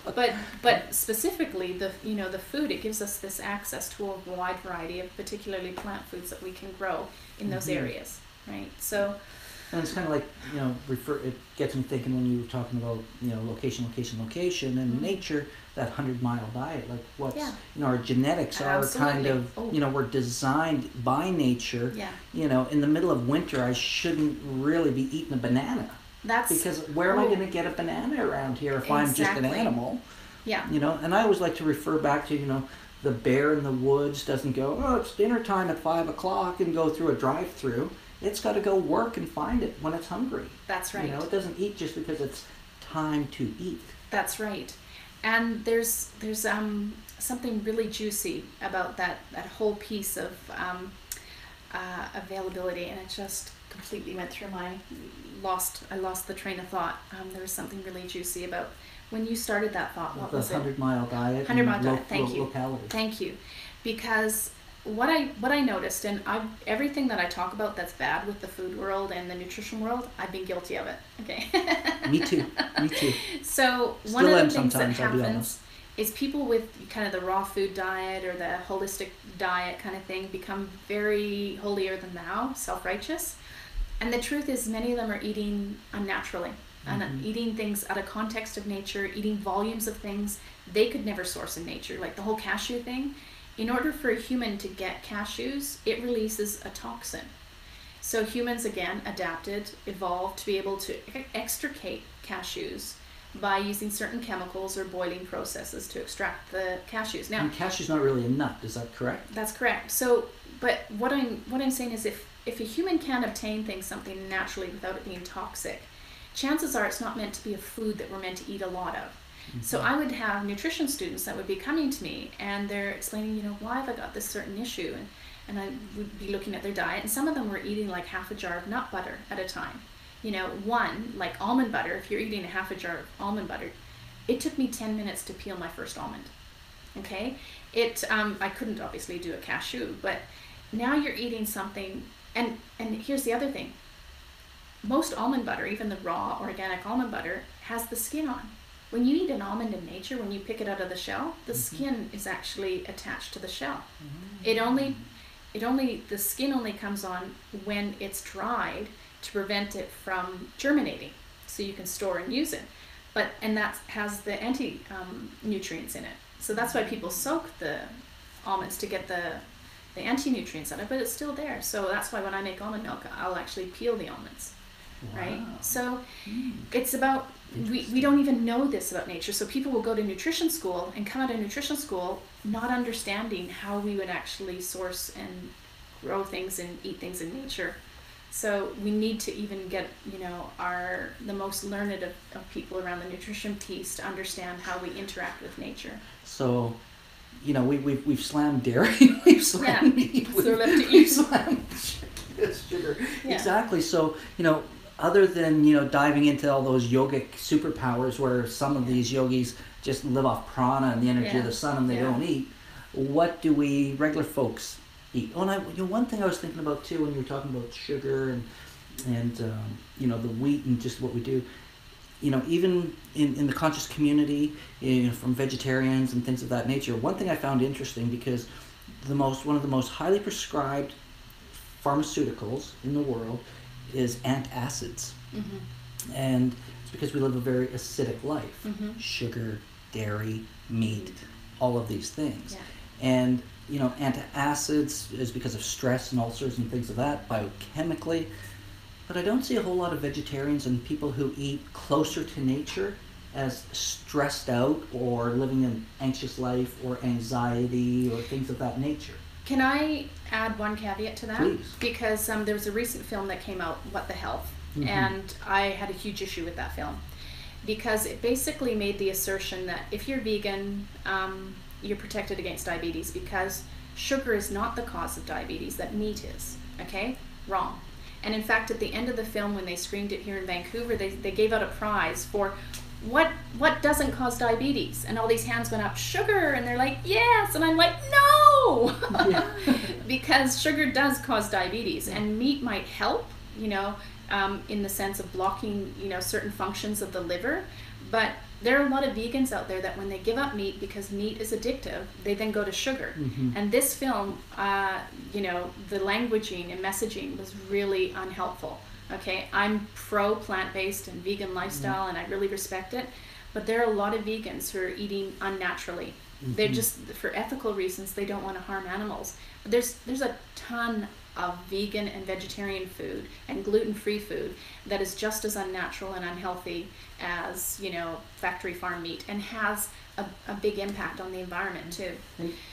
But specifically the food, it gives us this access to a wide variety of particularly plant foods that we can grow in those areas, right? So. And it's kind of like, it gets me thinking when you were talking about, location, location, location, and nature, that 100-mile diet, like what's, our genetics are kind of, we're designed by nature. Yeah. In the middle of winter, I shouldn't really be eating a banana. Because where am I going to get a banana around here if I'm just an animal? Yeah. And I always like to refer back to, the bear in the woods doesn't go, it's dinner time at 5 o'clock and go through a drive-through. It's got to go work and find it when it's hungry. That's right. It doesn't eat just because it's time to eat. That's right. And there's something really juicy about that whole piece of availability, and it just completely went through I lost the train of thought. There was something really juicy about when you started that thought. What was it? The 100-mile diet. 100-mile diet. Thank you. Locality. Thank you. Because what I noticed, and everything that I talk about that's bad with the food world and the nutrition world, I've been guilty of it. Okay. Me too. So one of the things that happens is people with kind of the raw food diet or the holistic diet kind of thing become very holier than thou, self-righteous. And the truth is many of them are eating unnaturally. And eating things out of context of nature, eating volumes of things they could never source in nature, like the whole cashew thing. In order for a human to get cashews, it releases a toxin. So humans, again, evolved to be able to extricate cashews by using certain chemicals or boiling processes to extract the cashews. Now, and cashew's not really a nut, is that correct? That's correct. So, but what I'm saying is if a human can obtain something naturally without it being toxic, chances are it's not meant to be a food that we're meant to eat a lot of. So I would have nutrition students that would be coming to me and they're explaining, why have I got this certain issue? And I would be looking at their diet, and some of them were eating like half a jar of nut butter at a time. One, like almond butter, if you're eating a half a jar of almond butter, it took me 10 minutes to peel my first almond. Okay? I couldn't obviously do a cashew, but now you're eating something, and here's the other thing. Most almond butter, even the raw organic almond butter, has the skin on. When you eat an almond in nature, when you pick it out of the shell, the skin is actually attached to the shell. The skin only comes on when it's dried to prevent it from germinating, so you can store and use it. And that has the anti-nutrients in it. So that's why people soak the almonds to get the anti-nutrients out of it, but it's still there. So that's why when I make almond milk, I'll actually peel the almonds. Wow. Right? So it's about, we don't even know this about nature. So people will go to nutrition school and come out of nutrition school not understanding how we would actually source and grow things and eat things in nature. So we need to even get, the most learned of people around the nutrition piece to understand how we interact with nature. So, we've slammed dairy, we've slammed meat, so left to eat. We've slammed sugar. Yeah. Exactly. So, other than, diving into all those yogic superpowers where some of these yogis just live off prana and the energy of the sun and they don't eat, what do we regular folks eat? Oh, and one thing I was thinking about too when you were talking about sugar and the wheat and just what we do, even in the conscious community, from vegetarians and things of that nature, one thing I found interesting, because one of the most highly prescribed pharmaceuticals in the world is antacids. Mm-hmm. And it's because we live a very acidic life. Mm-hmm. Sugar, dairy, meat, all of these things. Yeah. And, antacids is because of stress and ulcers and things of that, biochemically. But I don't see a whole lot of vegetarians and people who eat closer to nature as stressed out or living an anxious life or anxiety or things of that nature. Can I add one caveat to that? Please. Because there was a recent film that came out, What the Health, and I had a huge issue with that film because it basically made the assertion that if you're vegan, you're protected against diabetes because sugar is not the cause of diabetes, that meat is. Okay? Wrong. And in fact, at the end of the film, when they screened it here in Vancouver, they gave out a prize for what doesn't cause diabetes, and all these hands went up, sugar, and they're like, yes, and I'm like, no, because sugar does cause diabetes, and meat might help, in the sense of blocking, certain functions of the liver, but there are a lot of vegans out there that when they give up meat because meat is addictive, they then go to sugar. Mm-hmm. And this film, the languaging and messaging was really unhelpful. Okay, I'm pro plant-based and vegan lifestyle, and I really respect it. But there are a lot of vegans who are eating unnaturally. Mm-hmm. They're just, for ethical reasons, they don't want to harm animals. But there's a ton of vegan and vegetarian food and gluten-free food that is just as unnatural and unhealthy as, factory farm meat, and has a big impact on the environment too.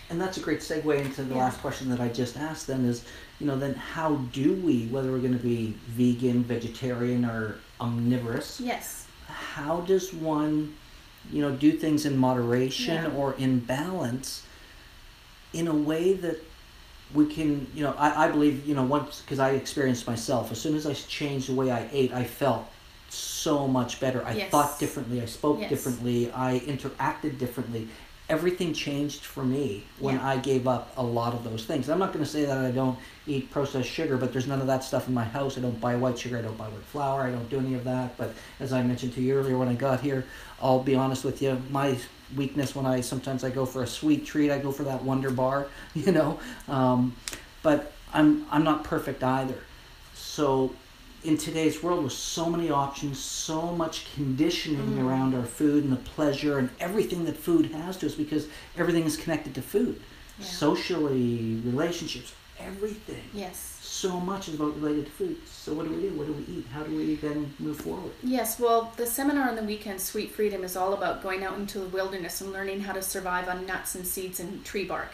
And that's a great segue into the last question that I just asked then is, then how do we, whether we're going to be vegan, vegetarian, or omnivorous, how does one, do things in moderation or in balance in a way that we can, I believe, once, because I experienced myself, as soon as I changed the way I ate, I felt so much better. I thought differently, I spoke differently, I interacted differently. Everything changed for me when I gave up a lot of those things. I'm not going to say that I don't eat processed sugar, but there's none of that stuff in my house. I don't buy white sugar, I don't buy white flour, I don't do any of that. But as I mentioned to you earlier when I got here, I'll be honest with you, my weakness when sometimes I go for a sweet treat, I go for that Wonder Bar, but I'm not perfect either. So in today's world with so many options, so much conditioning around our food and the pleasure and everything that food has to us, because everything is connected to food. Socially, relationships, everything. Yes. So much is about related to food. So what do we do? What do we eat? How do we then move forward? Yes, well, the seminar on the weekend, Sweet Freedom, is all about going out into the wilderness and learning how to survive on nuts and seeds and tree bark.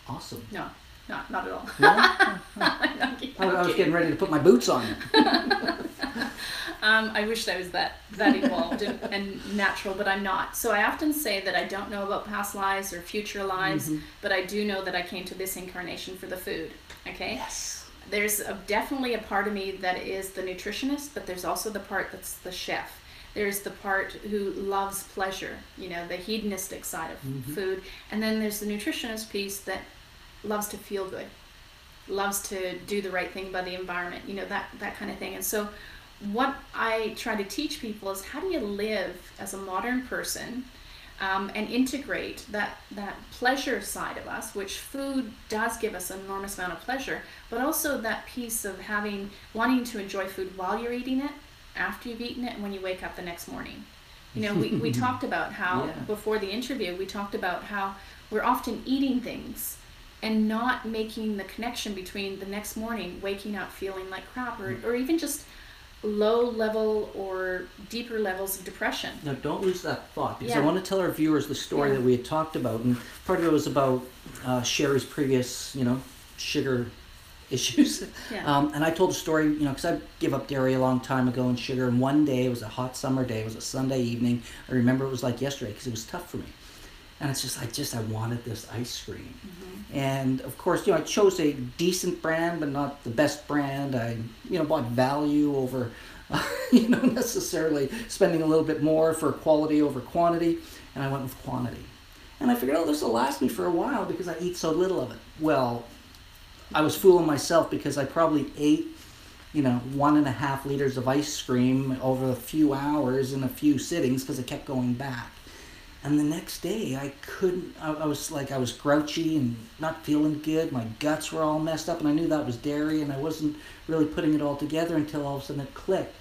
Awesome. No. Not at all. No? I was getting ready to put my boots on. I wish I was that involved and natural, but I'm not. So I often say that I don't know about past lives or future lives, but I do know that I came to this incarnation for the food. Okay? Yes. There's definitely a part of me that is the nutritionist, but there's also the part that's the chef. There's the part who loves pleasure, the hedonistic side of food. And then there's the nutritionist piece that loves to feel good, loves to do the right thing by the environment, that kind of thing. And so what I try to teach people is, how do you live as a modern person and integrate that pleasure side of us, which food does give us an enormous amount of pleasure, but also that piece of wanting to enjoy food while you're eating it, after you've eaten it, and when you wake up the next morning. We talked about how, before the interview, we talked about how we're often eating things and not making the connection between the next morning waking up feeling like crap, or even just low level or deeper levels of depression. Now, don't lose that thought, because I want to tell our viewers the story that we had talked about, and part of it was about Sherry's previous, sugar issues. And I told a story, because I gave up dairy a long time ago and sugar, and one day, it was a hot summer day, it was a Sunday evening, I remember it was like yesterday, because it was tough for me. And it's just, I wanted this ice cream. And of course, I chose a decent brand, but not the best brand. I, bought value over necessarily spending a little bit more for quality over quantity, and I went with quantity. And I figured, this will last me for a while because I eat so little of it. Well, I was fooling myself because I probably ate 1.5 liters of ice cream over a few hours in a few sittings because I kept going back. And the next day I was grouchy and not feeling good. My guts were all messed up and I knew that was dairy and I wasn't really putting it all together until all of a sudden it clicked.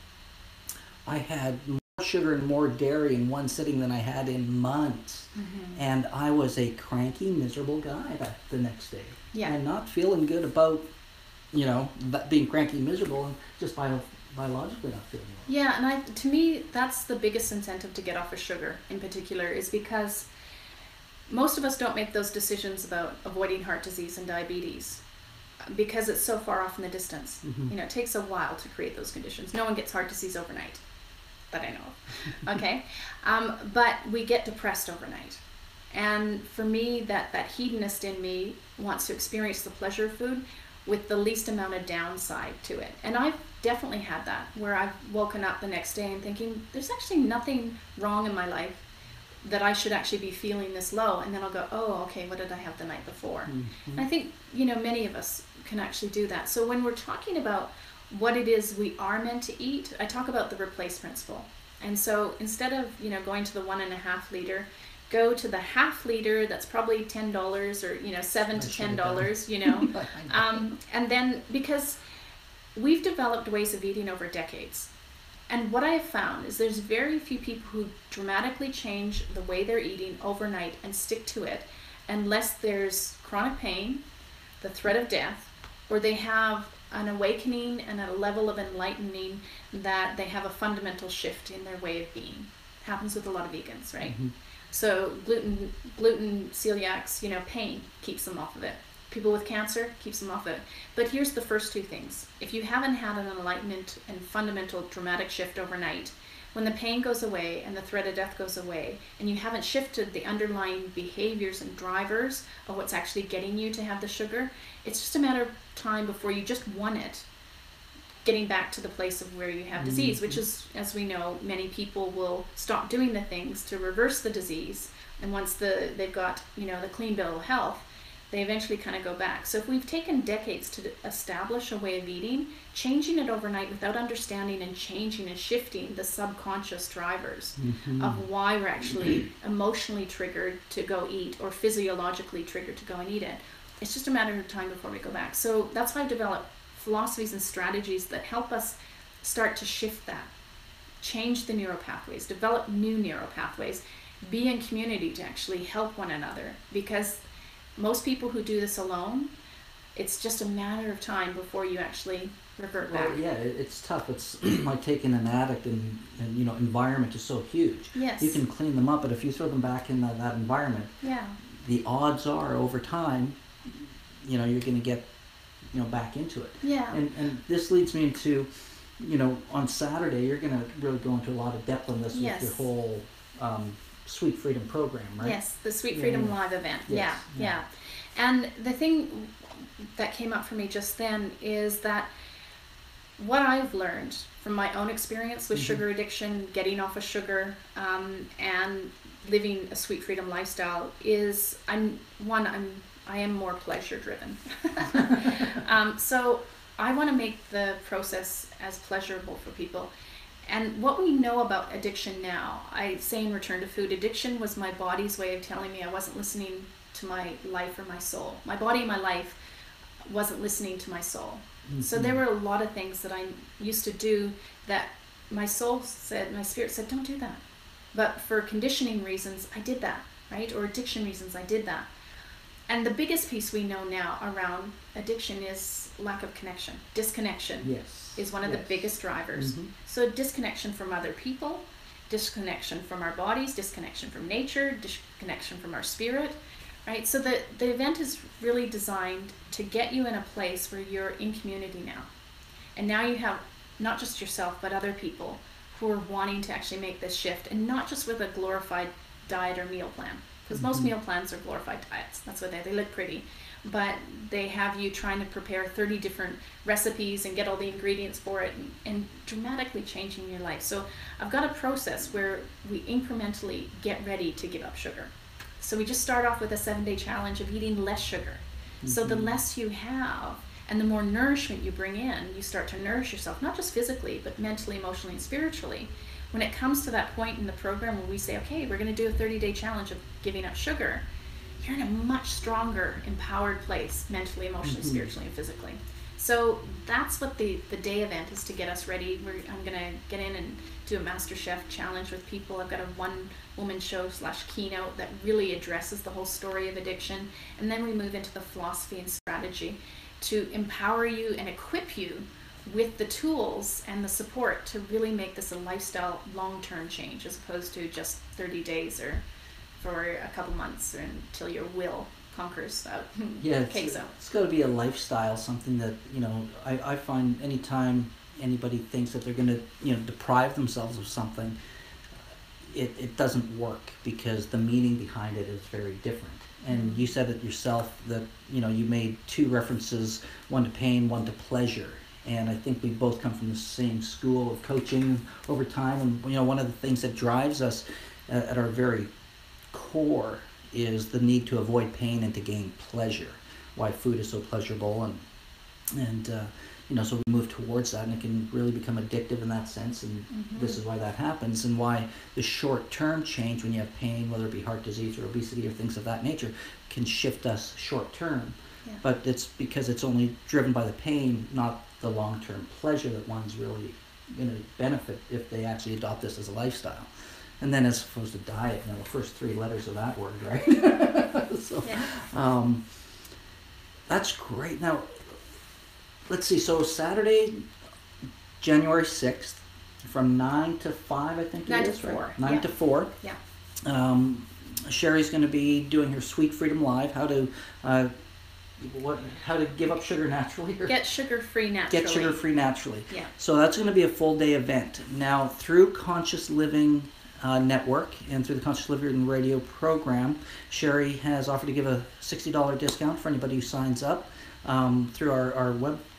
I had more sugar and more dairy in one sitting than I had in months. Mm-hmm. And I was a cranky, miserable guy the next day. Yeah. And not feeling good about, that being cranky, miserable, and just biologically not feeling well. Yeah, and to me, that's the biggest incentive to get off of sugar in particular, is because most of us don't make those decisions about avoiding heart disease and diabetes because it's so far off in the distance. Mm-hmm. It takes a while to create those conditions. No one gets heart disease overnight that I know of. Okay? But we get depressed overnight. And for me, that hedonist in me wants to experience the pleasure of food with the least amount of downside to it. And I've definitely had that, where I've woken up the next day and thinking, there's actually nothing wrong in my life that I should actually be feeling this low. And then I'll go, okay, what did I have the night before? Mm-hmm. And I think, many of us can actually do that. So when we're talking about what it is we are meant to eat, I talk about the replace principle. And so instead of, going to the 1.5 liter, go to the half liter. That's probably $10 or $7 to $10. And then because we've developed ways of eating over decades, and what I have found is there's very few people who dramatically change the way they're eating overnight and stick to it, unless there's chronic pain, the threat of death, or they have an awakening and a level of enlightening that they have a fundamental shift in their way of being. Happens with a lot of vegans, right? Mm-hmm. So gluten, celiacs, pain keeps them off of it. People with cancer keeps them off of it. But here's the first two things. If you haven't had an enlightenment and fundamental dramatic shift overnight, when the pain goes away and the threat of death goes away, and you haven't shifted the underlying behaviors and drivers of what's actually getting you to have the sugar, it's just a matter of time before you just want it, getting back to the place of where you have disease, which is, as we know, many people will stop doing the things to reverse the disease. And once they've got, the clean bill of health, they eventually kind of go back. So if we've taken decades to establish a way of eating, changing it overnight without understanding and changing and shifting the subconscious drivers of why we're actually emotionally triggered to go eat or physiologically triggered to go and eat it, it's just a matter of time before we go back. So that's why I've developed philosophies and strategies that help us start to shift that, change the neuropathways, develop new neuropathways, be in community to actually help one another. Because most people who do this alone, it's just a matter of time before you actually revert back. Well, yeah, it's tough. It's like taking an addict and environment is so huge. Yes. You can clean them up, but if you throw them back in that environment, the odds are over time, you're going to get back into it. Yeah. And this leads me into, on Saturday, you're going to really go into a lot of depth on this with your whole Sweet Freedom program, right? Yes, the Sweet Freedom Live event. Yes. Yeah. And the thing that came up for me just then is that what I've learned from my own experience with sugar addiction, getting off of sugar, and living a Sweet Freedom lifestyle is I am more pleasure driven. So I want to make the process as pleasurable for people. And what we know about addiction now, I say in Return to Food, addiction was my body's way of telling me I wasn't listening to my life or my soul. My body and my life wasn't listening to my soul. Mm-hmm. So there were a lot of things that I used to do that my soul said, my spirit said, don't do that. But for conditioning reasons, I did that, right? Or addiction reasons, I did that. And the biggest piece we know now around addiction is lack of connection. Disconnection is one of the biggest drivers. Mm-hmm. So disconnection from other people, disconnection from our bodies, disconnection from nature, disconnection from our spirit, right? So the event is really designed to get you in a place where you're in community now. And now you have not just yourself, but other people who are wanting to actually make this shift, and not just with a glorified diet or meal plan. Because most meal plans are glorified diets. That's what they look pretty. but they have you trying to prepare 30 different recipes and get all the ingredients for it, and dramatically changing your life. So I've got a process where we incrementally get ready to give up sugar. So we just start off with a 7-day challenge of eating less sugar. So the less you have and the more nourishment you bring in, you start to nourish yourself, not just physically, but mentally, emotionally, and spiritually. When it comes to that point in the program where we say, okay, we're going to do a 30-day challenge of giving up sugar, you're in a much stronger, empowered place, mentally, emotionally, spiritually, and physically. So that's what the day event is, to get us ready. I'm going to get in and do a Master Chef challenge with people. I've got a one-woman show / keynote that really addresses the whole story of addiction. And then we move into the philosophy and strategy to empower you and equip you with the tools and the support to really make this a lifestyle long-term change, as opposed to just 30 days or for a couple months, or until your will conquers that. Yeah, it's got to be a lifestyle, something that, I find anytime anybody thinks that they're going to, deprive themselves of something, it doesn't work, because the meaning behind it is very different. And you said it yourself that, you made 2 references, one to pain, one to pleasure. And I think we both come from the same school of coaching over time. And, one of the things that drives us at our very core is the need to avoid pain and to gain pleasure. Why food is so pleasurable, and so we move towards that, and it can really become addictive in that sense. And this is why that happens, and why the short-term change, when you have pain, whether it be heart disease or obesity or things of that nature, can shift us short-term. Yeah. But it's because it's only driven by the pain, not the long-term pleasure, that one's really going to benefit if they actually adopt this as a lifestyle. And then as opposed to diet, the first 3 letters of that word, right? So, that's great. Now, let's see. So Saturday, January 6th, from 9 to 5, I think it is, 9 to 4. Right? 9 to 4. Yeah. Sherry's going to be doing her Sweet Freedom Live, how to give up sugar naturally. Or get sugar-free naturally. Get sugar-free naturally. Yeah. So that's going to be a full-day event. Now, through Conscious Living Network and through the Conscious Living Radio program, Sherry has offered to give a $60 discount for anybody who signs up through our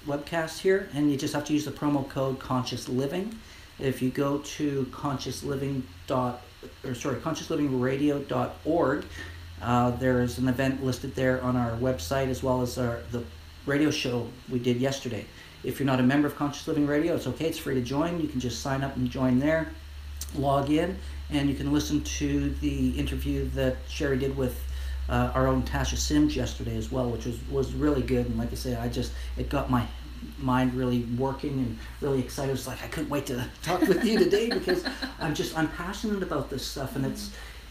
webcast here, and you just have to use the promo code Conscious Living. If you go to consciousliving.org, there's an event listed there on our website, as well as the radio show we did yesterday. If you're not a member of Conscious Living Radio, it's okay. It's free to join. You can just sign up and join there, log in, and you can listen to the interview that Sherry did with our own Tasha Sims yesterday as well, which was really good. And like I say, it got my mind really working and really excited. It was like, I couldn't wait to talk with you today, because I'm passionate about this stuff, and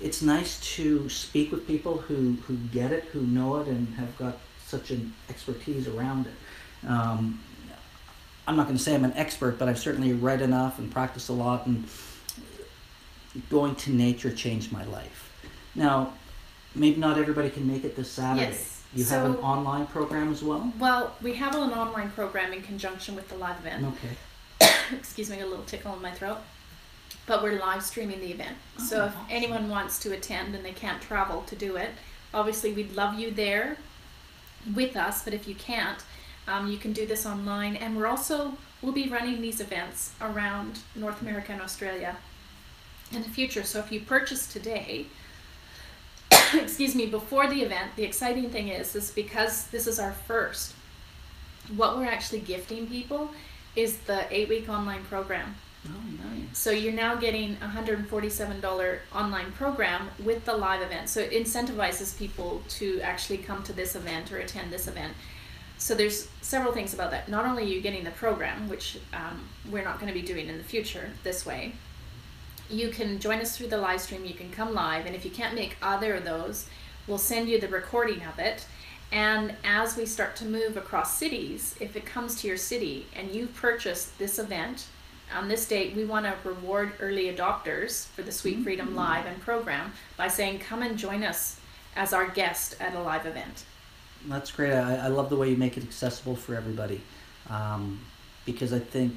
it's nice to speak with people who get it, who know it, and have got such an expertise around it. I'm not going to say I'm an expert, but I've certainly read enough and practiced a lot, and going to nature changed my life. Now, maybe not everybody can make it this Saturday. Yes. You have an online program as well? Well, we have an online program in conjunction with the live event. Okay. Excuse me, a little tickle in my throat. But we're live streaming the event. So if anyone wants to attend and they can't travel to do it, obviously we'd love you there with us. But if you can't, you can do this online. And we'll be running these events around North America and Australia in the future. So if you purchase today, excuse me, before the event, the exciting thing is because this is our first, what we're actually gifting people is the 8-week online program. Oh, nice. So you're now getting a $147 online program with the live event. So it incentivizes people to actually come to this event or attend this event. So there's several things about that. Not only are you getting the program, which we're not going to be doing in the future this way, you can join us through the live stream, you can come live, and if you can't make either of those, we'll send you the recording of it. And as we start to move across cities, if it comes to your city and you've purchased this event, on this date, we want to reward early adopters for the Sweet Freedom Live and program by saying, come and join us as our guest at a live event. That's great. I love the way you make it accessible for everybody, because I think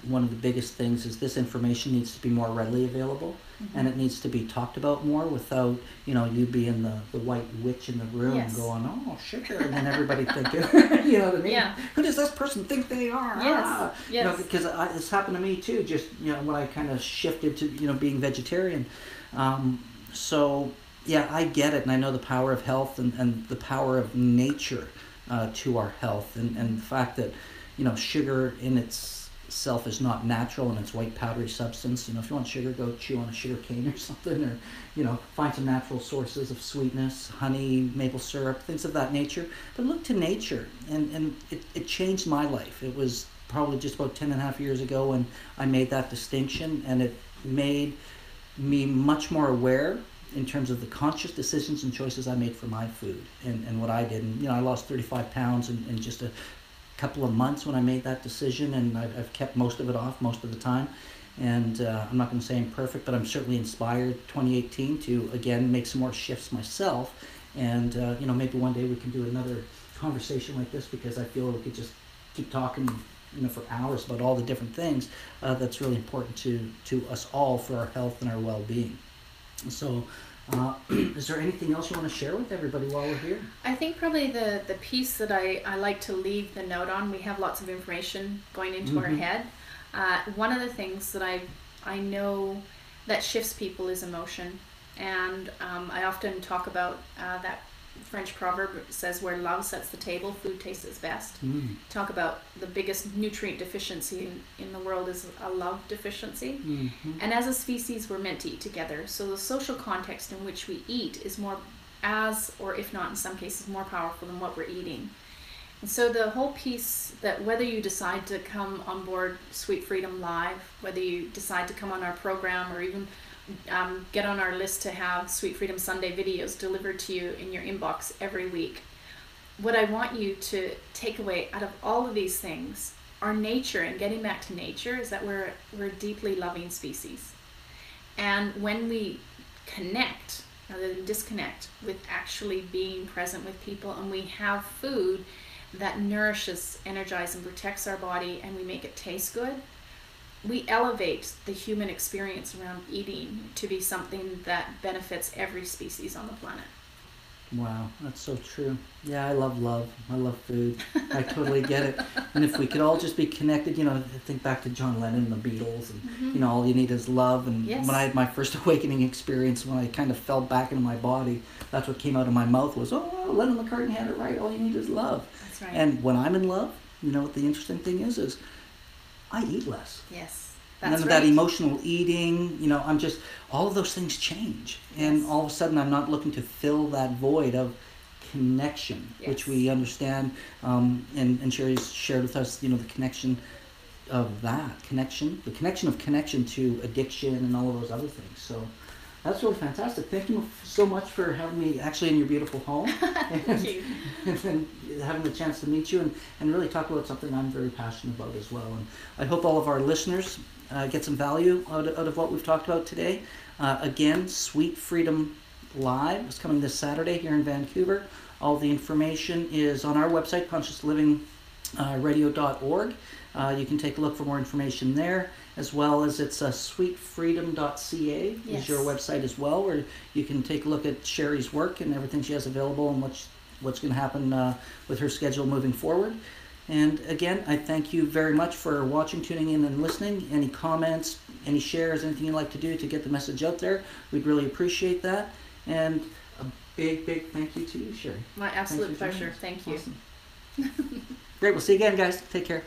one of the biggest things is this information needs to be more readily available, and it needs to be talked about more without, you being the white witch in the room Yes. going, oh, sugar, and then everybody thinking, you know what I mean? Yeah. Who does this person think they are? Yes. Ah! Yes. Because it's happened to me too, just, when I kind of shifted to, being vegetarian. So, yeah, I get it, and I know the power of health and the power of nature to our health, and the fact that, sugar in itself is not natural and it's white powdery substance. If you want sugar, go chew on a sugar cane or something, or, find some natural sources of sweetness, honey, maple syrup, things of that nature. But look to nature, and it changed my life. It was probably just about 10 and a half years ago when I made that distinction, and it made me much more aware in terms of the conscious decisions and choices I made for my food and what I did. And, I lost 35 pounds in just a couple of months when I made that decision, and I've kept most of it off most of the time. And I'm not going to say I'm perfect, but I'm certainly inspired 2018 to, again, make some more shifts myself. And, maybe one day we can do another conversation like this, because I feel we could just keep talking for hours about all the different things that's really important to us all for our health and our well-being. So is there anything else you want to share with everybody while we're here? I think probably the piece that I like to leave the note on, we have lots of information going into our head. One of the things that I know that shifts people is emotion. And I often talk about that French proverb that says, where love sets the table, food tastes its best. Talk about the biggest nutrient deficiency in the world is a love deficiency. And as a species, we're meant to eat together. So the social context in which we eat is more or if not in some cases, more powerful than what we're eating. And so the whole piece that whether you decide to come on board Sweet Freedom Live, whether you decide to come on our program, or even get on our list to have Sweet Freedom Sunday videos delivered to you in your inbox every week. What I want you to take away out of all of these things, our nature, and getting back to nature, is that we're a deeply loving species. And when we connect, rather than disconnect, with actually being present with people, and we have food that nourishes, energizes, and protects our body, and we make it taste good, we elevate the human experience around eating to be something that benefits every species on the planet. Wow, that's so true. Yeah, I love love. I love food. I totally get it. And if we could all just be connected, think back to John Lennon and the Beatles, and, all you need is love. And Yes. when I had my first awakening experience, when I kind of fell back into my body, that's what came out of my mouth was, oh, Lennon McCartney had it right. All you need is love. That's right. And when I'm in love, what the interesting thing is I eat less. Yes, None that's of right. that emotional eating, I'm just, all of those things change. And Yes. all of a sudden I'm not looking to fill that void of connection, Yes. which we understand, and Sherry's shared with us, the connection of that, the connection of connection to addiction and all of those other things. So that's really fantastic. Thank you so much for having me actually in your beautiful home. Thank you. And having the chance to meet you and really talk about something I'm very passionate about as well. And I hope all of our listeners get some value out of what we've talked about today. Again, Sweet Freedom Live is coming this Saturday here in Vancouver. All the information is on our website, consciousliving.radio.org. You can take a look for more information there, as well as it's sweetfreedom.ca Yes. is your website as well, where you can take a look at Sherry's work and everything she has available and what's going to happen with her schedule moving forward. And again, I thank you very much for watching, tuning in, and listening. Any comments, any shares, anything you'd like to do to get the message out there, we'd really appreciate that. And a big, big thank you to you, Sherry. My absolute Thanks for joining pleasure. us. Thank you. Awesome. Great. We'll see you again, guys. Take care.